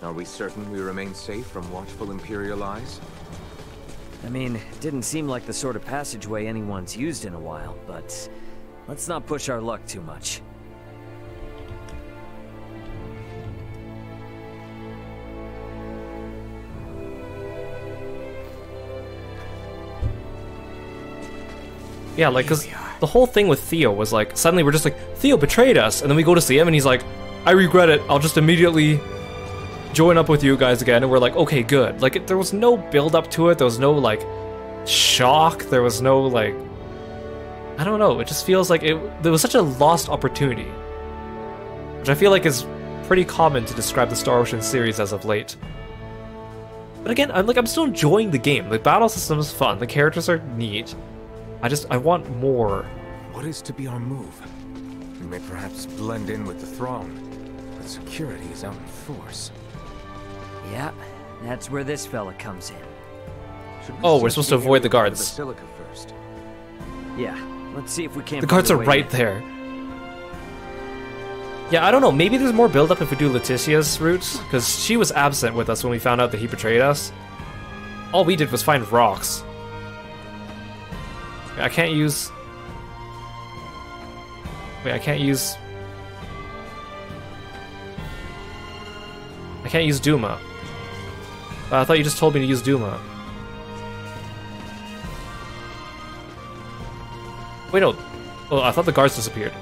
Are we certain we remain safe from watchful Imperial eyes? I mean, it didn't seem like the sort of passageway anyone's used in a while, but let's not push our luck too much. Yeah, like, cause the whole thing with Theo was like, suddenly we're just like, Theo betrayed us, and then we go to see him and he's like, I regret it, I'll just immediately join up with you guys again, and we're like, okay, good. Like, there was no build up to it, there was no, like, shock, there was no, like, I don't know, it just feels like there was such a lost opportunity. Which I feel like is pretty common to describe the Star Ocean series as of late. But again, I'm still enjoying the game. The battle system is fun, the characters are neat. I want more. What is to be our move? We may perhaps blend in with the throng, but security is out in force. Yeah, that's where this fella comes in. Oh, we're supposed to avoid the guards. Basilica first. Yeah, let's see if we can't. The guards are right there. Yeah, I don't know. Maybe there's more build-up if we do Leticia's route, because she was absent with us when we found out that he betrayed us. All we did was find rocks. I can't use... Wait, I can't use Duma. I thought you just told me to use Duma. Wait, no. Oh, I thought the guards disappeared.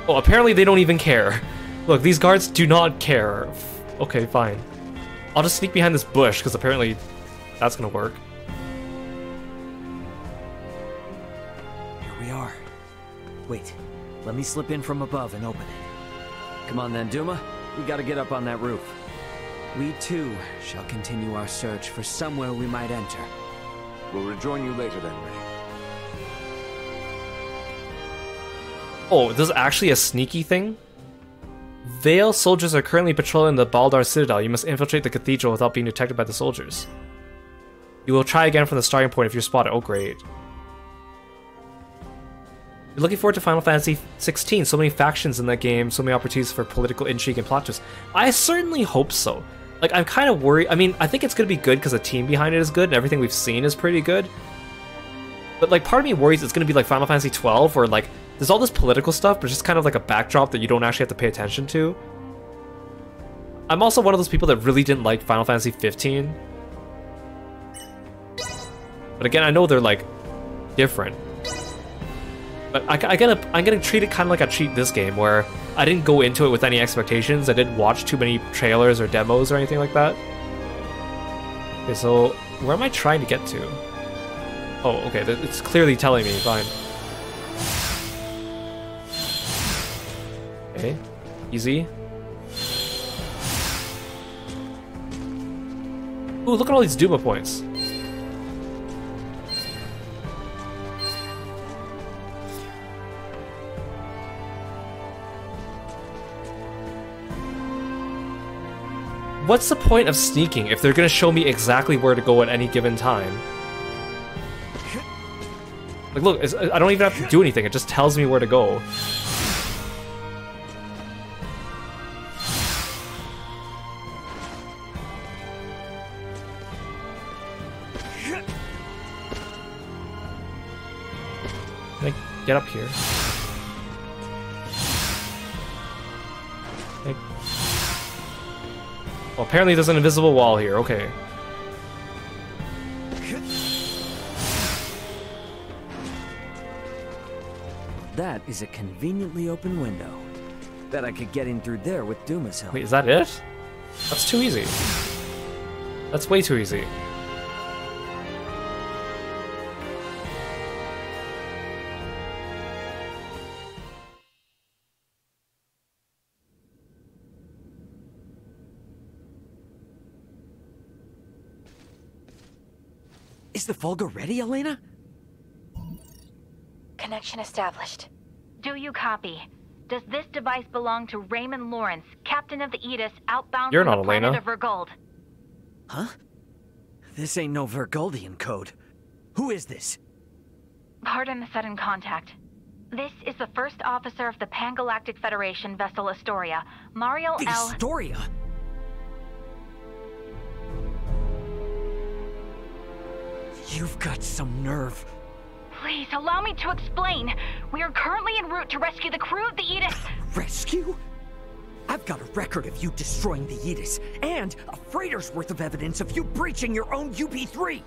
Oh, apparently they don't even care. Look, these guards do not care. Okay, fine. I'll just sneak behind this bush, because apparently that's gonna work. Here we are. Wait, let me slip in from above and open it. Come on then, Duma. We gotta get up on that roof. We too shall continue our search for somewhere we might enter. We'll rejoin you later then, Ray. Oh, this is actually a sneaky thing? Vale soldiers are currently patrolling the Baldar Citadel. You must infiltrate the cathedral without being detected by the soldiers. You will try again from the starting point if you're spotted. Oh, great. You're looking forward to Final Fantasy 16. So many factions in that game, so many opportunities for political intrigue and plot twists. I certainly hope so. Like, I'm kind of worried. I mean, I think it's going to be good because the team behind it is good and everything we've seen is pretty good. But, like, part of me worries it's going to be like Final Fantasy 12 where, like, there's all this political stuff, but it's just kind of like a backdrop that you don't actually have to pay attention to. I'm also one of those people that really didn't like Final Fantasy 15. But again, I know they're, like, different. But I'm gonna treat it kind of like I treat this game, where I didn't go into it with any expectations. I didn't watch too many trailers or demos or anything like that. Okay, so where am I trying to get to? Oh, okay, it's clearly telling me. Fine. Okay, easy. Ooh, look at all these Duma points. What's the point of sneaking if they're gonna show me exactly where to go at any given time? Like, look, I don't even have to do anything, it just tells me where to go. Can I get up here? Well, apparently there's an invisible wall here, okay. That is a conveniently open window. Bet I could get in through there with Duma's help. Wait, is that it? That's too easy. That's way too easy. Is the Fulgur ready, Elena? Connection established. Do you copy? Does this device belong to Raymond Lawrence, captain of the Aegis, outbound You're from not the planet Elena. of Vergold? Huh? This ain't no Vergoldian code. Who is this? Pardon the sudden contact. This is the first officer of the Pan-Galactic Federation vessel Astoria, Mario The L. Astoria? You've got some nerve. Please, allow me to explain. We are currently en route to rescue the crew of the Aegis. Rescue? I've got a record of you destroying the Aegis, and a freighter's worth of evidence of you breaching your own UP-3.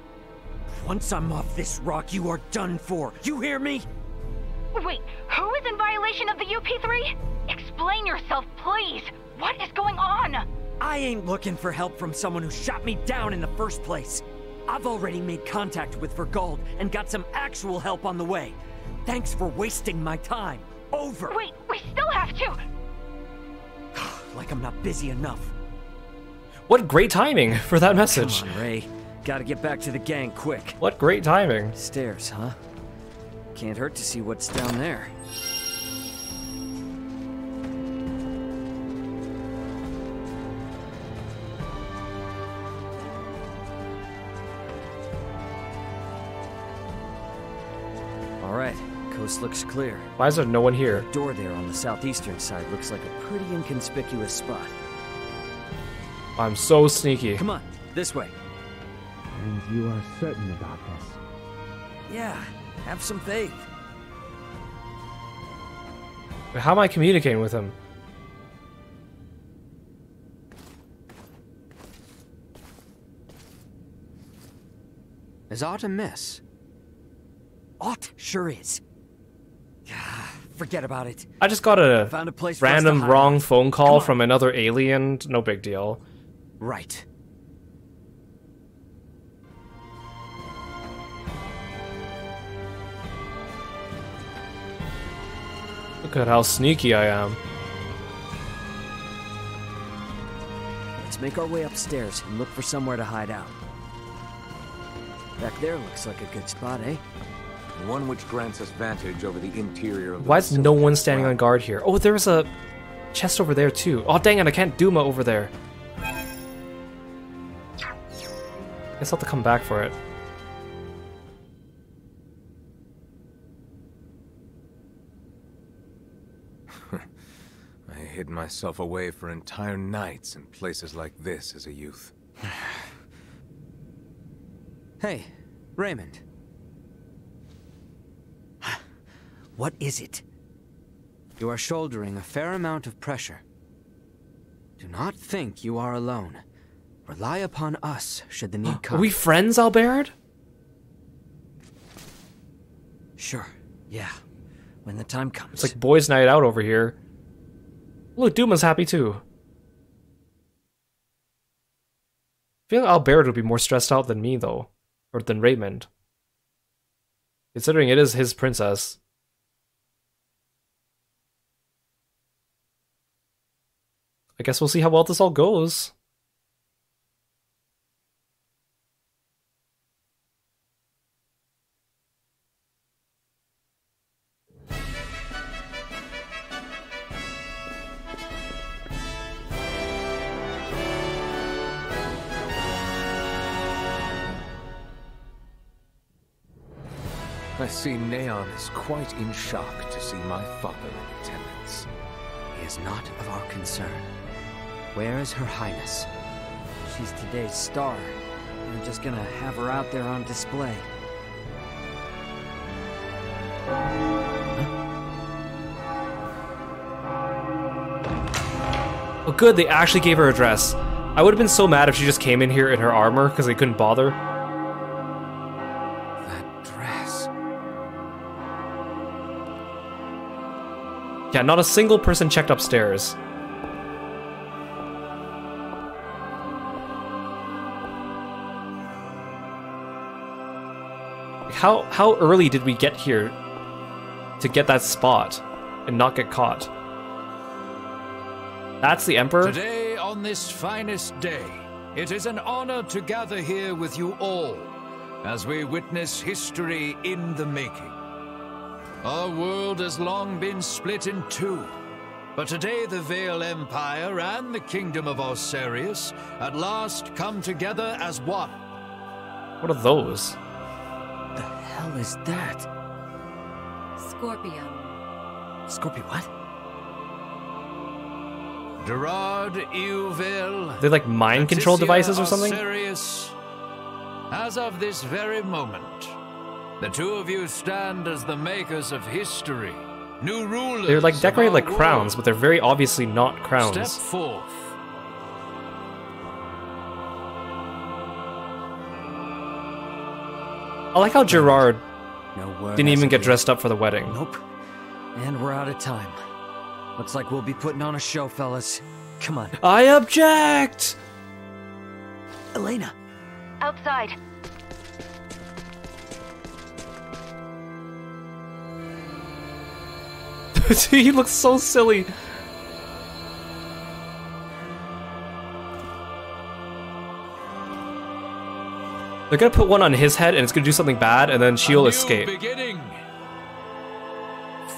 Once I'm off this rock, you are done for. You hear me? Wait, who is in violation of the UP-3? Explain yourself, please. What is going on? I ain't looking for help from someone who shot me down in the first place. I've already made contact with Vergold and got some actual help on the way. Thanks for wasting my time. Over. Wait, we still have to. Like I'm not busy enough. What great timing for that message. Come on, Ray. Gotta get back to the gang quick. What great timing. Stairs, huh? Can't hurt to see what's down there. Alright, coast looks clear. Why is there no one here? The door there on the southeastern side looks like a pretty inconspicuous spot. I'm so sneaky. Come on, this way. And you are certain about this? Yeah, have some faith. How am I communicating with him? Is aught amiss? Aught sure is. Forget about it. I just got a Found a place for us to random hide. wrong phone call from another alien. No big deal. Right. Look at how sneaky I am. Let's make our way upstairs and look for somewhere to hide out. Back there looks like a good spot, eh? One which grants us vantage over the interior of the Why is no one standing on guard here? Oh, there's a chest over there too. Oh dang it, I can't Duma over there. Guess I'll have to come back for it. I hid myself away for entire nights in places like this as a youth. Hey, Raymond. What is it? You are shouldering a fair amount of pressure. Do not think you are alone. Rely upon us should the need come. Are we friends, Albert? Sure, yeah. When the time comes. It's like boys' night out over here. Look, Duma's happy too. I feel like Albert would be more stressed out than me, though. Or than Raymond. Considering it is his princess. I guess we'll see how well this all goes. I see Neon is quite in shock to see my father in attendance. He is not of our concern. Where is Her Highness? She's today's star. We're just gonna have her out there on display. Oh good, they actually gave her a dress. I would have been so mad if she just came in here in her armor because they couldn't bother. That dress. Yeah, not a single person checked upstairs. How early did we get here to get that spot and not get caught? That's the Emperor? Today, on this finest day, it is an honor to gather here with you all as we witness history in the making. Our world has long been split in two, but today the Vale Empire and the Kingdom of Osarius at last come together as one. What are those? The hell is that? Scorpion. Scorpion what? Gerard, Euville, They're like mind control devices or something? Osarius. As of this very moment, the two of you stand as the makers of history, new rulers. They're like decorated like of our crowns, world. but they're very obviously not crowns. Step forth. I like how Gerard No didn't even get dressed up for the wedding. Nope. And we're out of time. Looks like we'll be putting on a show, fellas. Come on. I object! Elena. Outside. He looks so silly. They're gonna put one on his head and it's gonna do something bad and then she'll escape. Beginning.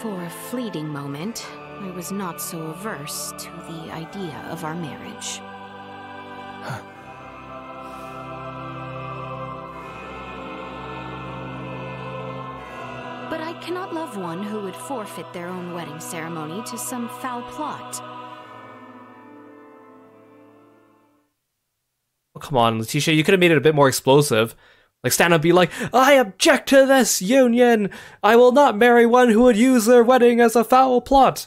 For a fleeting moment, I was not so averse to the idea of our marriage. But I cannot love one who would forfeit their own wedding ceremony to some foul plot. Oh, come on, Letitia, you could have made it a bit more explosive. Like, stand up and be like, I object to this union! I will not marry one who would use their wedding as a foul plot!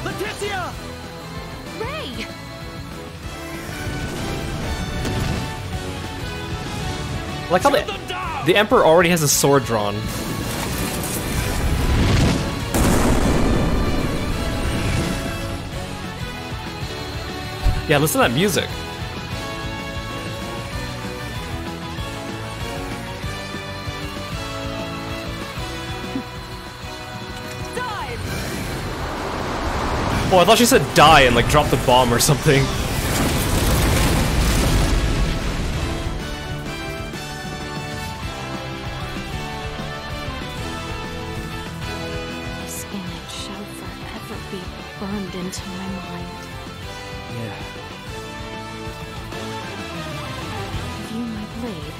Letitia! Ray! I like how the Emperor already has his sword drawn. Yeah, listen to that music. Oh, I thought she said die and like drop the bomb or something. burned into my mind. Yeah. Give you my blade.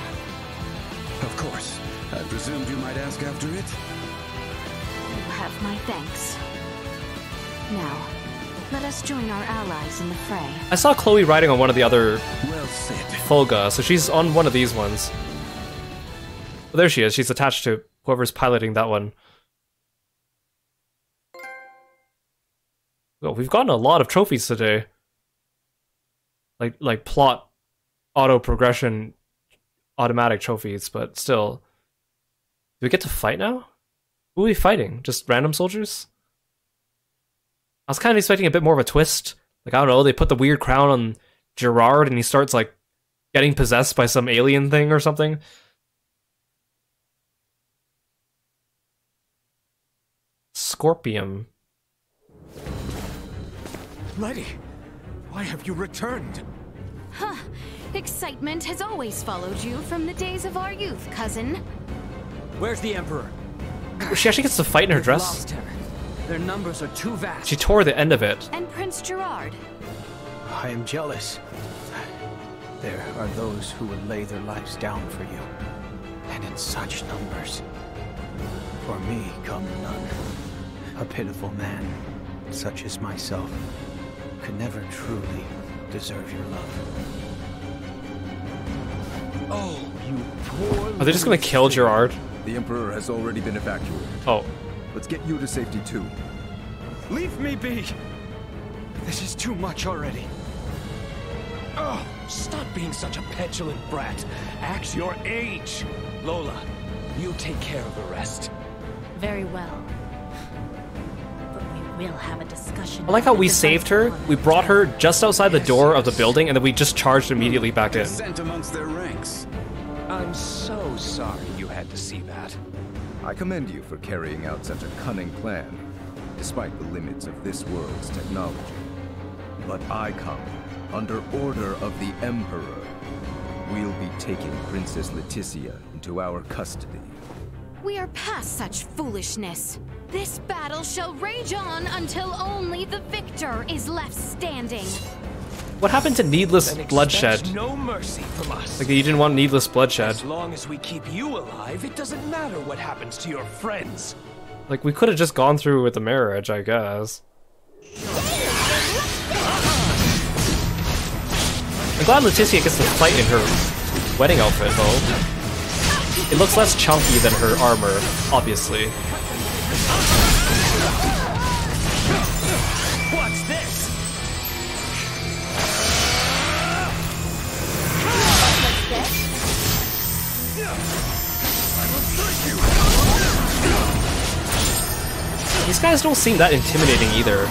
Of course. I presumed you might ask after it. You have my thanks. Now, let us join our allies in the fray. I saw Chloe riding on one of the other Well said. Folga, so she's on one of these ones. Oh, there she is. She's attached to whoever's piloting that one. Well, we've gotten a lot of trophies today. Like plot, auto progression, automatic trophies, but still. Do we get to fight now? Who are we fighting? Just random soldiers? I was kind of expecting a bit more of a twist. Like, I don't know, they put the weird crown on Gerard and he starts, like, getting possessed by some alien thing or something. Scorpium. Letty, why have you returned? Huh. Excitement has always followed you from the days of our youth, cousin. Where's the Emperor? She actually gets to fight in her dress. Lost her. Their numbers are too vast. She tore the end of it. And Prince Gerard. I am jealous. There are those who would lay their lives down for you, and in such numbers. For me come none. A pitiful man, such as myself, could never truly deserve your love. Oh, you poor... Are they just gonna kill Gerard? The Emperor has already been evacuated. Oh. Let's get you to safety too. Leave me be! This is too much already. Oh, stop being such a petulant brat. Act your age. Lola, you take care of the rest. Very well. But we will have a discussion. I like how we saved her, we brought her just outside the door of the building, and then we just charged immediately back in. Sent amongst their ranks. I'm so sorry you had to see that. I commend you for carrying out such a cunning plan, despite the limits of this world's technology. But I come under order of the Emperor. We'll be taking Princess Leticia into our custody. We are past such foolishness. This battle shall rage on until only the victor is left standing. What happened to needless bloodshed? No mercy from us. Like, you didn't want needless bloodshed. As long as we keep you alive, it doesn't matter what happens to your friends. Like, we could have just gone through with the marriage, I guess. I'm glad Leticia gets to fight in her wedding outfit, though. It looks less chunky than her armor, obviously. What's this? These guys don't seem that intimidating either.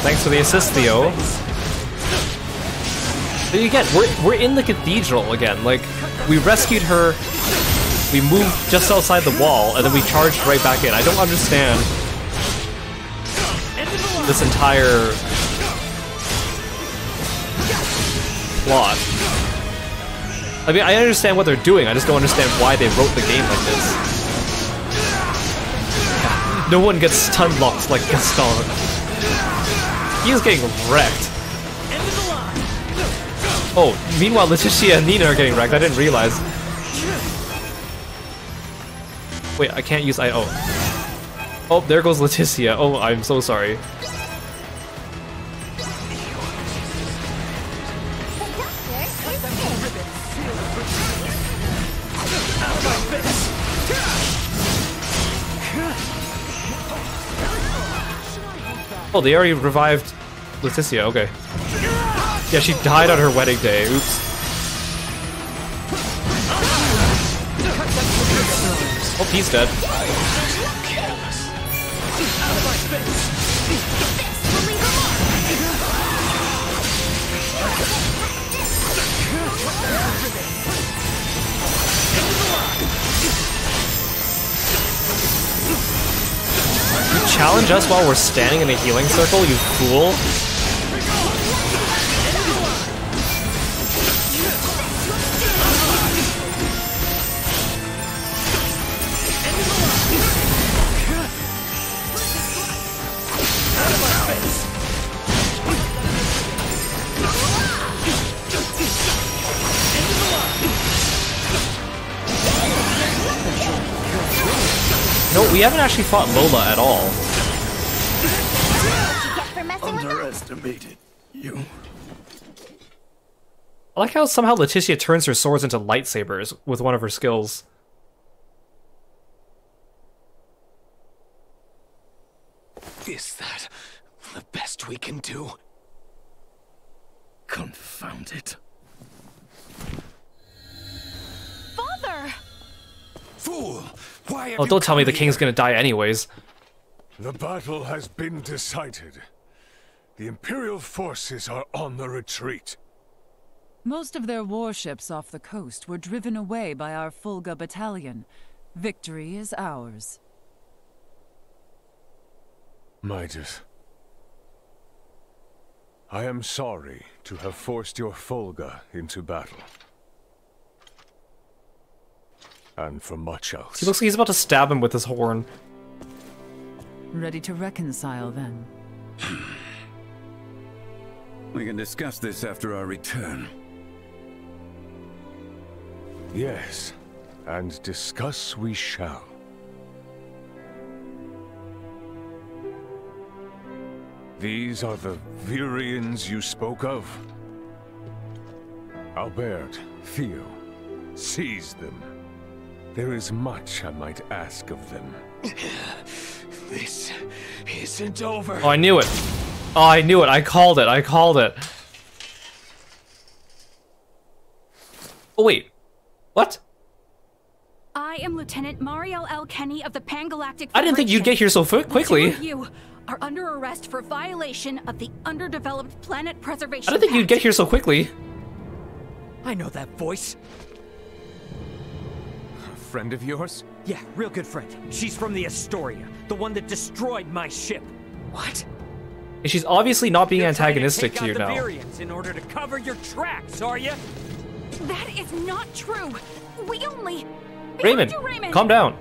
Thanks for the assist, Theo. But again, we're in the cathedral again. Like, we rescued her, we moved just outside the wall, and then we charged right back in. I don't understand this entire plot. I mean, I understand what they're doing, I just don't understand why they wrote the game like this. No one gets stun locked like Gaston. He is getting wrecked. Oh, meanwhile Leticia and Nina are getting wrecked, I didn't realize. Wait, I can't use Oh, there goes Leticia. Oh, I'm so sorry. Oh, they already revived Leticia, okay. Yeah, she died on her wedding day, oops. Oh, he's dead. You challenge us while we're standing in a healing circle, you fool. we haven't actually fought Lola at all. Underestimated you. I like how somehow Leticia turns her swords into lightsabers with one of her skills. Is that the best we can do? Confound it. Father! Fool! Why have Oh, you don't tell me come the king's here? gonna die anyways. The battle has been decided. The Imperial forces are on the retreat. Most of their warships off the coast were driven away by our Fulga battalion. Victory is ours. Midas, I am sorry to have forced your Fulga into battle. And for much else. He looks like he's about to stab him with his horn. Ready to reconcile, then? We can discuss this after our return. Yes, and discuss we shall. These are the Virians you spoke of? Albert, Theo, seize them. There is much I might ask of them. This isn't over. Oh, I knew it. Oh, I knew it. I called it. I called it. Oh, wait. What? I am Lieutenant Mariel L. Kenny of the Pangalactic Federation. I didn't think you'd get here so quickly. The two of you are under arrest for violation of the Underdeveloped Planet Preservation I didn't think you'd get here so quickly. I know that voice. A friend of yours? Yeah, real good friend. She's from the Astoria, the one that destroyed my ship. What? And she's obviously not being You're antagonistic to trying you take out now. the Virians in order to cover your tracks, are you? That is not true. We only... Raymond, Raymond, calm down.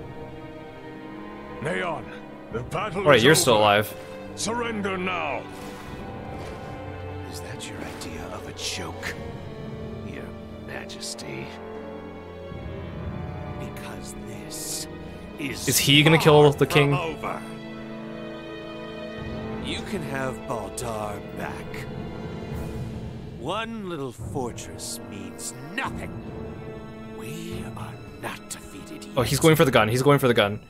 Neon, the battle Alright, is you're over. still alive. Surrender now. Is that your idea of a joke, Your Majesty? Because this Is he gonna kill the king? over. You can have Baldar back. One little fortress means nothing. We are not defeated yet. Oh, he's going for the gun. He's going for the gun.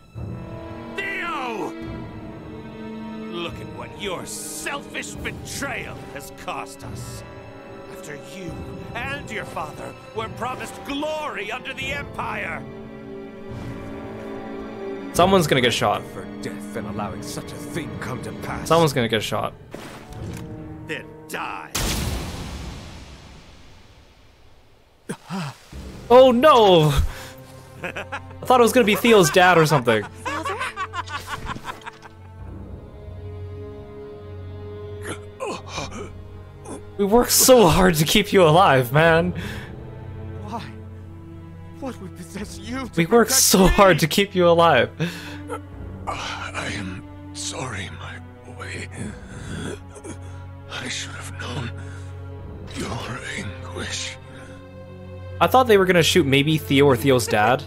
Theo! Look at what your selfish betrayal has cost us. After you and your father were promised glory under the Empire. Someone's gonna get shot. For death and allowing such a thing come to pass. Someone's gonna get shot. Then die. Oh no! I thought it was gonna be Theo's dad or something. We worked so hard to keep you alive, man. Why? What would possess you to We worked protect so me? hard to keep you alive. I am sorry, my boy. I should have known your anguish. I thought they were gonna shoot maybe Theo or Theo's dad.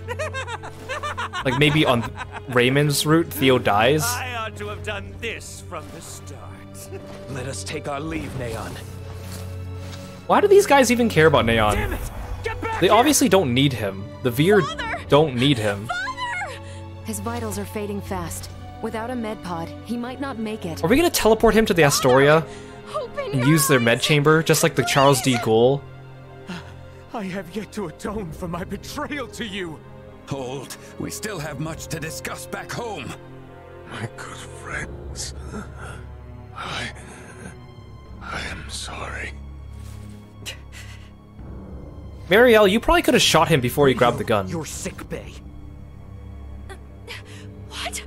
Like maybe on Raymond's route, Theo dies. I ought to have done this from the start. Let us take our leave, Neon. Why do these guys even care about Neon? Damn it! Get back They here! obviously don't need him. The Veer don't need him. His vitals are fading fast. Without a med pod, he might not make it. Are we gonna teleport him to the Astoria and use their med chamber, just like the Charles D. Gaulle? I have yet to atone for my betrayal to you. Hold. We still have much to discuss back home. My good friends. I am sorry. Marielle, you probably could have shot him before he grabbed the gun. Your sick bay. What?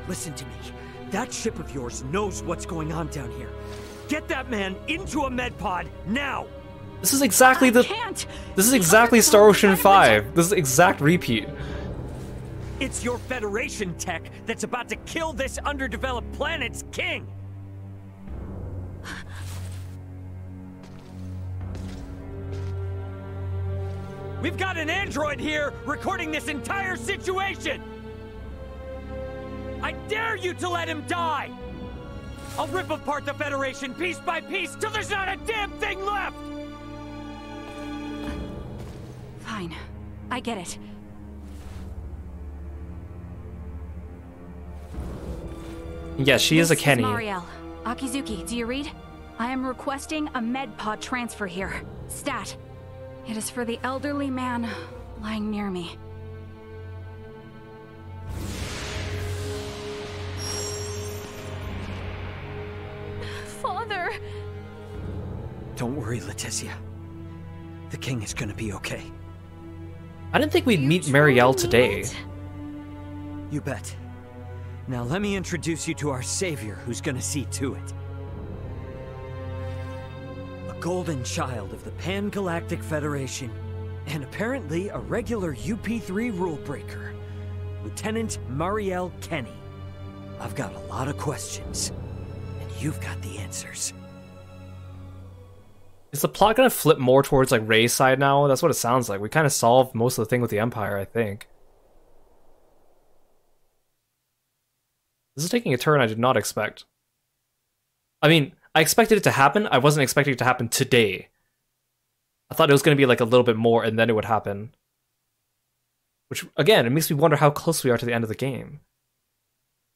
Listen to me. That ship of yours knows what's going on down here. Get that man into a med pod now. This is exactly the. This is exactly Star Ocean 5. This is exact repeat. It's your Federation tech that's about to kill this underdeveloped planet's king. We've got an android here recording this entire situation. I dare you to let him die! I'll rip apart the Federation piece by piece till there's not a damn thing left! Fine. I get it. Yes, she is a Kenny. Mariel. Akizuki, do you read? I am requesting a medpod transfer here. Stat. It is for the elderly man lying near me. Father! Don't worry, Leticia. The king is gonna be okay. I didn't think we'd meet Mariel today. You bet. Now let me introduce you to our savior who's gonna see to it. A golden child of the Pan-Galactic Federation, and apparently a regular UP3 rule breaker, Lieutenant Mariel Kenny. I've got a lot of questions, and you've got the answers. Is the plot gonna flip more towards like Rey's side now? That's what it sounds like. We kind of solved most of the thing with the Empire, I think. This is taking a turn I did not expect. I mean, I expected it to happen. I wasn't expecting it to happen today. I thought it was going to be like a little bit more and then it would happen. Which, again, it makes me wonder how close we are to the end of the game.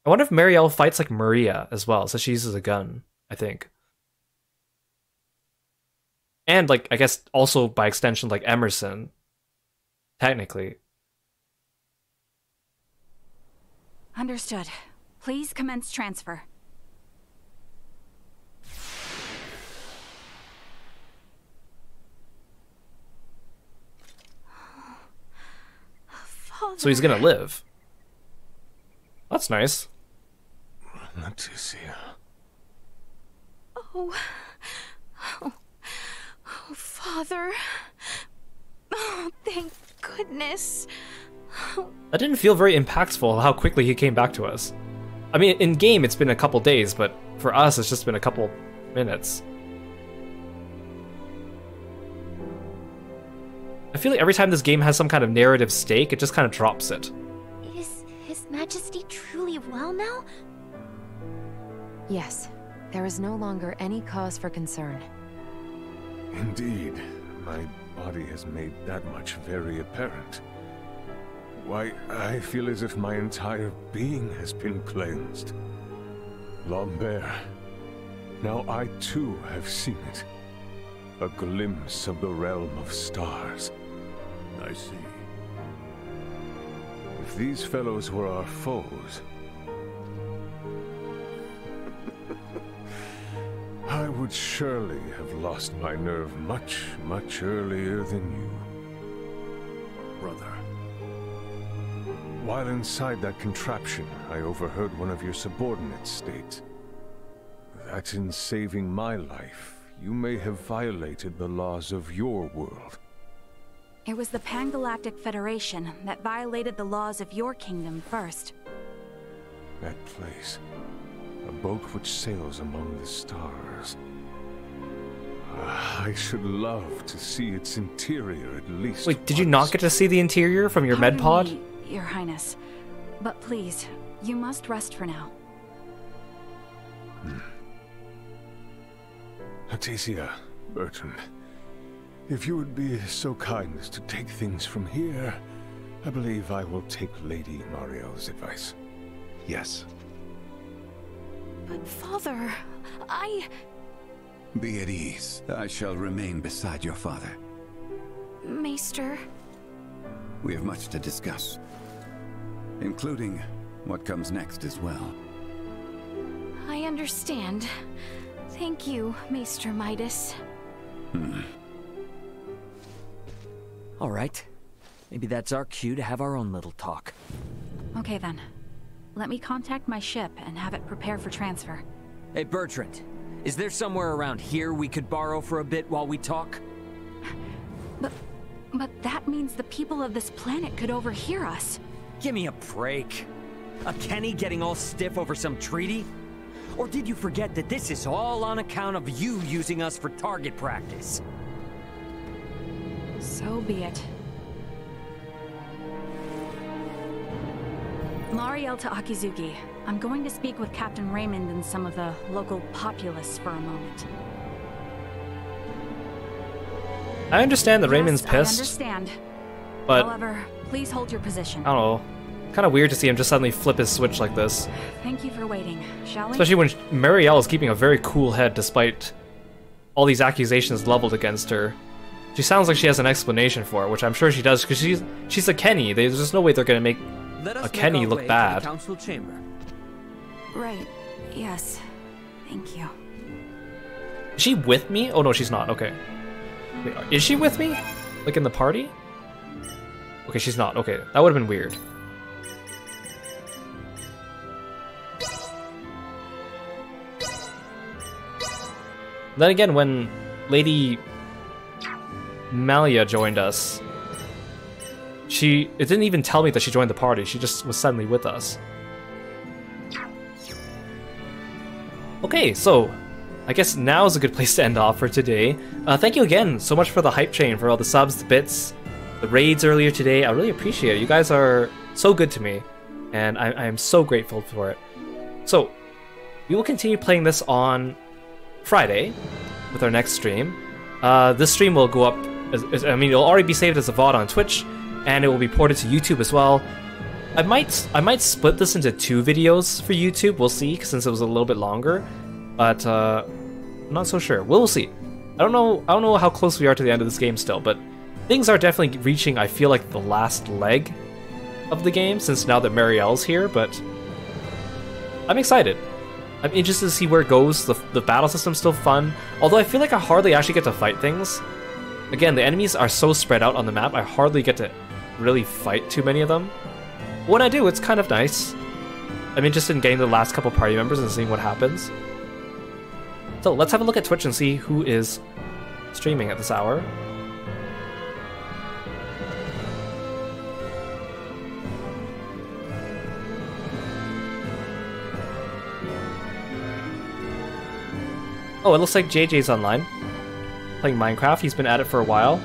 I wonder if Mariel fights like Maria as well, so she uses a gun, I think. And, like, I guess also by extension, like Emerson. Technically. Understood. Please commence transfer. So he's gonna live. That's nice. Leticia. Oh, Father. Oh, thank goodness. That didn't feel very impactful how quickly he came back to us. I mean, in game it's been a couple days, but for us it's just been a couple minutes. I feel like every time this game has some kind of narrative stake, it just kind of drops it. Is His Majesty truly well now? Yes. There is no longer any cause for concern. Indeed. My body has made that much very apparent. Why, I feel as if my entire being has been cleansed. Lambert. Now I too have seen it. A glimpse of the realm of stars. I see. If these fellows were our foes, I would surely have lost my nerve much, much earlier than you. Brother. While inside that contraption, I overheard one of your subordinates state that in saving my life, you may have violated the laws of your world. It was the Pan-Galactic Federation that violated the laws of your kingdom first. That place. A boat which sails among the stars. I should love to see its interior at least. Wait, did you not get to see the interior from your med pod? Me, Your Highness. But please, you must rest for now. Leticia, Bertrand, if you would be so kind as to take things from here, I believe I will take Lady Mariel's advice. Yes. But Father, Be at ease. I shall remain beside your father. Maester. We have much to discuss, including what comes next as well. I understand. Thank you, Maester Midas. All right. Maybe that's our cue to have our own little talk. Okay then. Let me contact my ship and have it prepare for transfer. Hey, Bertrand. Is there somewhere around here we could borrow for a bit while we talk? But that means the people of this planet could overhear us. Give me a break. A Kenny getting all stiff over some treaty? Or did you forget that this is all on account of you using us for target practice? So be it. Mariel to Akizuki. I'm going to speak with Captain Raymond and some of the local populace for a moment. I understand that Raymond's pissed. I understand. But however, please hold your position. I don't know. Kind of weird to see him just suddenly flip his switch like this. Thank you for waiting. Shall we? Especially when Marielle is keeping a very cool head despite all these accusations leveled against her. She sounds like she has an explanation for it, which I'm sure she does, because she's a Kenny. There's just no way they're gonna make a Kenny look bad. Council chamber. Right. Yes. Thank you. Is she with me? Oh no, she's not. Okay. Wait, is she with me? Like in the party? Okay, she's not. Okay, that would have been weird. Then again, when Lady Malia joined us, it didn't even tell me that she joined the party. She just was suddenly with us. Okay, so I guess now is a good place to end off for today. Thank you again so much for the hype train, for all the subs, the bits, the raids earlier today. I really appreciate it. You guys are so good to me, and I am so grateful for it. So, we will continue playing this on Friday with our next stream. This stream will go up, I mean, it'll already be saved as a VOD on Twitch, and it will be ported to YouTube as well. I might split this into 2 videos for YouTube. We'll see, since it was a little bit longer, but I'm not so sure. We'll see. I don't know how close we are to the end of this game still, but things are definitely reaching, I feel like, the last leg of the game, since now that Marielle's here, but I'm excited. I'm interested to see where it goes. The battle system's still fun, although I feel like I hardly actually get to fight things. Again, the enemies are so spread out on the map, I hardly get to really fight too many of them. When I do, it's kind of nice. I'm interested in getting the last couple party members and seeing what happens. So let's have a look at Twitch and see who is streaming at this hour. Oh, it looks like JJ's online, playing Minecraft. He's been at it for a while.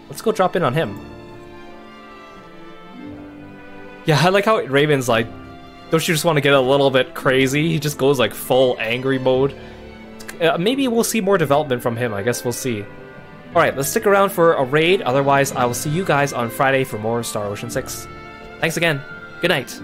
Let's go drop in on him. Yeah, I like how Raven's like, don't you just want to get a little bit crazy? He just goes like full angry mode. Maybe we'll see more development from him. I guess we'll see. Alright, let's stick around for a raid. Otherwise, I will see you guys on Friday for more Star Ocean 6. Thanks again. Good night.